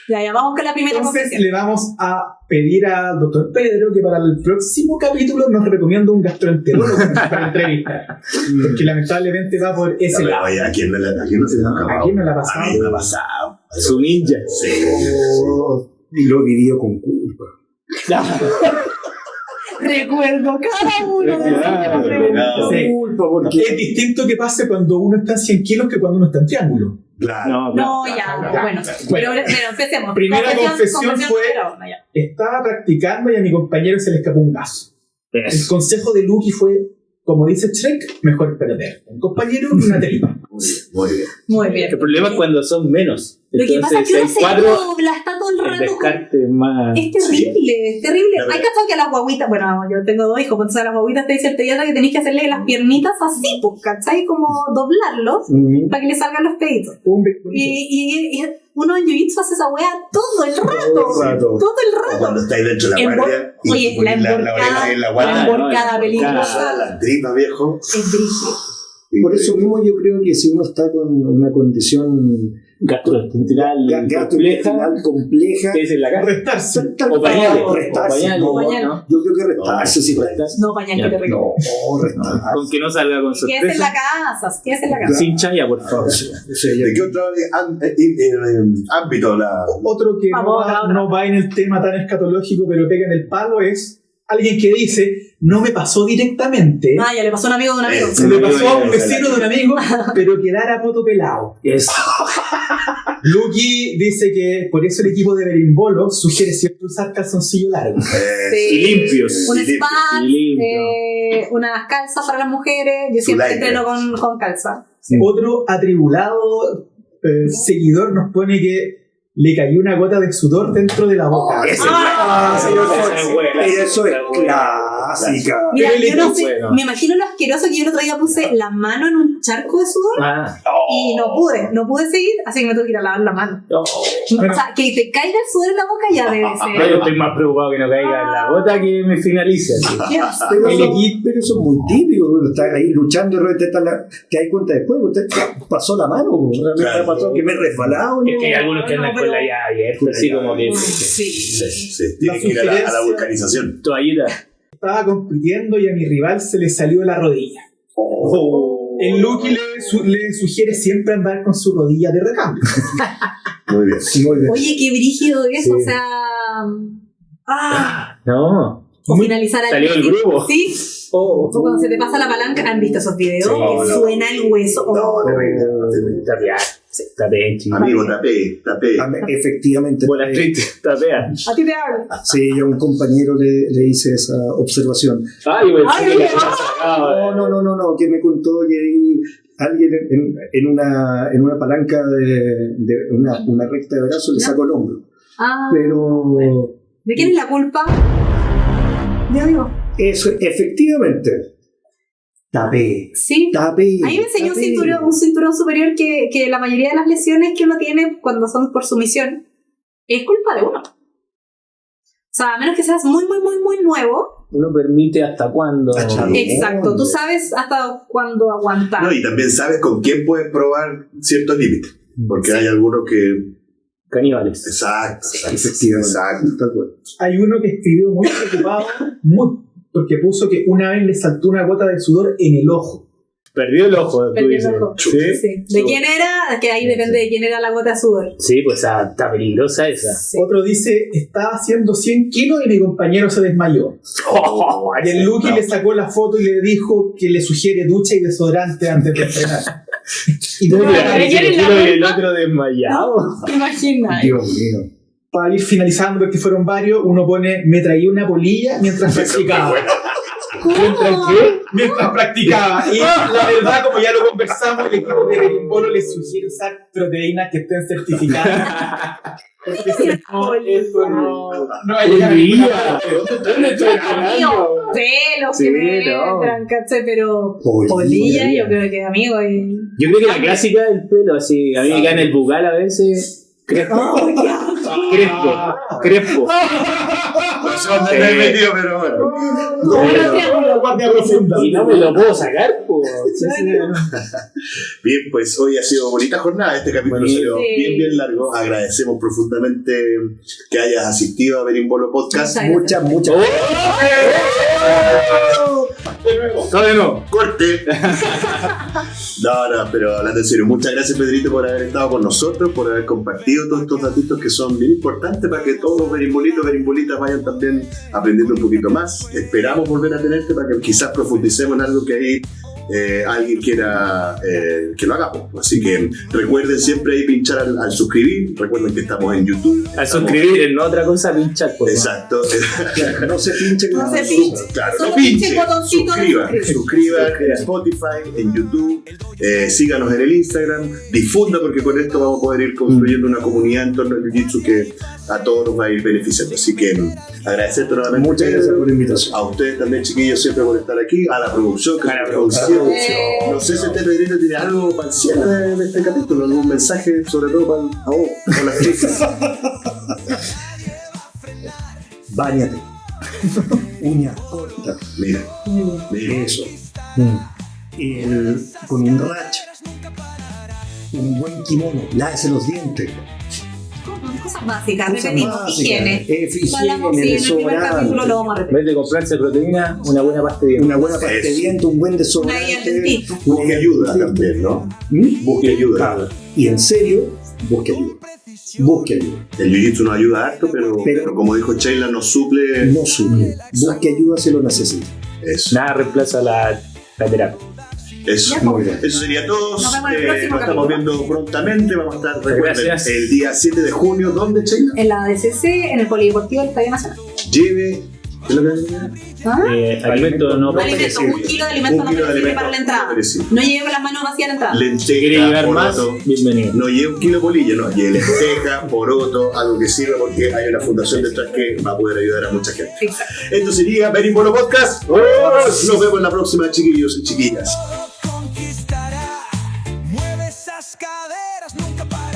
Ya, vamos con la primera Entonces confesión. le vamos a pedir al doctor Pedro que para el próximo capítulo nos recomienda un gastroenterólogo para entrevista. Porque lamentablemente va por ese lado. ¿A quién no le ha pasado? ¿A quién no le ha pasado? A mí me ha pasado. Su ninja. Sí. Y lo vivió con culpa. Recuerdo cada uno de Sí. Culpa porque Es distinto que pase cuando uno está en 100 kilos que cuando uno está en triángulo. Claro. No, ya, bueno. Pero empecemos. Primera confesión fue: número uno, ya. estaba practicando y a mi compañero se le escapó un vaso. El consejo de Lucky fue, como dice Shrek, mejor perder un compañero que una tripa. Muy bien. Muy bien. El problema es cuando son menos. Lo que pasa es que uno se dobla, está todo el el rato. descarte más. Es terrible, es terrible. La verdad. Hay cachado que a las guaguitas, bueno, yo tengo 2 hijos, entonces a las guaguitas te dice el pediatra que tenéis que hacerle las piernitas así, pues, ¿cachai? Como doblarlos para que le salgan los peditos. Y uno en jiu-jitsu hace esa wea todo el rato. Todo el O rato. cuando estáis dentro de la guardia. y Oye, la emborcada, en la guardia. emborcada peligrosa La tripa, viejo. es brígido. por eso mismo yo creo que si uno está con una condición Gastrointestinal compleja, ¿qué es en la casa? Restarse. O pañales. restarse. O No, pañales. yo creo que restarse, sí, No, pañal que te rico. No, restarse. Con que no salga con ¿Qué haces en la sorpresa. casa? ¿Qué haces en la casa? Sin chaya, por favor. ¿De qué otro ámbito la.? Otro que no va en el tema tan escatológico, pero pega en el palo, es alguien que dice: no me pasó directamente. Ah, ya le pasó a un amigo de un amigo. Se le pasó a un vecino de un amigo, pero quedara poto pelado. Eso. Lucky dice que por eso el equipo de Berimbolo sugiere siempre usar calzoncillos largos. Sí. Y limpios. Un Y limpio. spa, Y limpio. unas calzas para las mujeres. Yo siempre Lycra. entreno con calza. Otro atribulado seguidor nos pone que le cayó una gota de sudor dentro de la boca. Ese Eso es clásica. Mira, Pero yo no sé, bueno. me imagino lo asqueroso que yo el otro día puse la mano en un charco de sudor Ah, y no pude seguir, así que me tuve que ir a lavar la mano. no. O sea, que te caiga el sudor en la boca ya debe Yo ser. estoy más preocupado que no caiga en la gota que me finalice. Pero El pero eso es muy típico. Uno está ahí luchando y de repente te das cuenta después. Usted pasó la mano. Claro. Me pasó que me he resbalado. Es que hay algunos que andan con la llave abierta, así como que. Sí. Tienes que ir a la vulcanización. Toallita. estaba compitiendo y a mi rival se le salió la rodilla. El Lucky le sugiere siempre andar con su rodilla de recambio. Muy bien. Muy bien. Oye, qué brígido eso, Sí. o sea. No. O finalizar al Salió el grupo. Sí. O cuando se te pasa la palanca, ¿han visto esos videos? Sí, que no. suena el hueso. Tapea. Tapea, chico. Amigo, tapé. Efectivamente. Buena Street, tapea. A ti te hablo. Sí, yo a un compañero le hice esa observación. Ay, güey. Ay, que ay, la había sacado, No, que me contó que ahí alguien en una palanca de una recta de brazo le sacó el hombro. Ah, Pero ¿de quién es la culpa? Yo digo. eso, efectivamente, tapé. Sí. A mí me enseñó un cinturón superior que la mayoría de las lesiones que uno tiene cuando son por sumisión es culpa de uno. O sea, a menos que seas muy nuevo. Uno permite hasta cuándo. Exacto, tú sabes hasta cuándo aguantar. No, y también sabes con quién puedes probar ciertos límites. Porque hay algunos que. Caníbales. Exacto. Efectivamente. Tal cual. Hay uno que escribió muy preocupado, porque puso que una vez le saltó una gota de sudor en el ojo. Perdió el ojo, tú Perdió el dices. ojo. ¿Sí? Sí. ¿De quién era? Que ahí depende de quién era la gota de sudor. Sí, pues está peligrosa esa. Sí. Otro dice: estaba haciendo 100 kilos y mi compañero se desmayó. Y el Lucky le sacó la foto y le dijo que le sugiere ducha y desodorante antes de entrenar. Y ¿Cómo no, le ¿pero parece quién es que la quiero el culpa? otro desmayado? Imagina. Dios mío. para ir finalizando, porque fueron varios, uno pone: me traía una polilla mientras practicaba. Mientras practicaba. Y la verdad, como ya lo conversamos, el equipo de Berimbolo les sugiere usar proteínas que estén certificadas. Porque si no, eso no va a llegar a ninguna parte. ¿Dónde estoy Amigo, pelos Sí, que me no. entran, ¿cachai? Pero Polilla. polilla, yo creo que amigo. Y... Yo creo que la clásica del pelo, así, a mí me cae en el bucal a veces. Crespo. Son de metido, pero bueno. Guardia profunda. Y no me lo puedo sacar, pues. Bien, pues hoy ha sido bonita jornada. Este capítulo salió bien largo. Agradecemos profundamente que hayas asistido a Berimbolo Podcast. Muchas. De nuevo. Corte. No, pero hablando en serio, muchas gracias, Pedrito, por haber estado con nosotros, por haber compartido todos estos datitos que son bien importantes para que todos los berimbolitas vayan también aprendiendo un poquito más. Esperamos volver a tenerte para que quizás profundicemos en algo que ahí alguien quiera que lo hagamos. Así que recuerden siempre ahí pinchar al suscribir. Recuerden que estamos en YouTube. Al suscribir, no otra cosa, pinchar. Exacto. No se pinche. No se pinche. Claro, Solo no pinche. pinche el botoncito de Suscriban en Spotify, en YouTube. Síganos en el Instagram. Difunda, porque con esto vamos a poder ir construyendo una comunidad en torno al Jiu-Jitsu que a todos nos va a ir beneficiando. Así que agradecerte nuevamente. Muchas gracias por la invitación. A ustedes también, chiquillos, siempre por estar aquí. A la producción, que no sé si este Pedrito tiene algo para el cierre de este capítulo, algún mensaje, sobre todo para las chicas. Báñate. Uña corta. Mira. Eso. Con un racha. Un buen kimono. Lávese los dientes. Cosas básicas, repetimos, higiene. Higiene, En el primer capítulo lo vamos a En repetir. vez de comprarse proteína, una buena pasta de dientes. Una buena pasta de diente, un buen Una guía desodorante. del dentista. Busque ayuda también, ¿no? Busque ayuda. Claro. Y en serio, busque ayuda. Busque ayuda. El jiu-jitsu nos ayuda harto, pero como dijo Sheila, nos suple. No suple. Busque ayuda si lo necesita. Eso. Nada reemplaza la terapia. Eso. Ya, Muy bien. Eso sería todo. Nos vemos en el próximo Nos estamos capítulo. viendo prontamente. Vamos a estar, recuerden, Gracias. el día 7 de junio. ¿Dónde, Sheila? En la ADCC, en el Polideportivo del Estadio Nacional. Lleve. ¿Qué es lo que hay? ¿Ah? Alimento no Alimento, un kilo de alimento no perecible para la entrada. No lleve con las manos vacías a la entrada. Si quiere Lenteja, llegar más, poroto. bienvenido. No lleve un kilo de bolillo, no, lleve lenteja, poroto, algo que sirva porque hay una fundación detrás que va a poder ayudar a mucha gente. Exacto. Esto sería Berimbolo Podcast. Nos vemos en la próxima, chiquillos y chiquillas. Conquistará, mueve esas caderas, nunca para.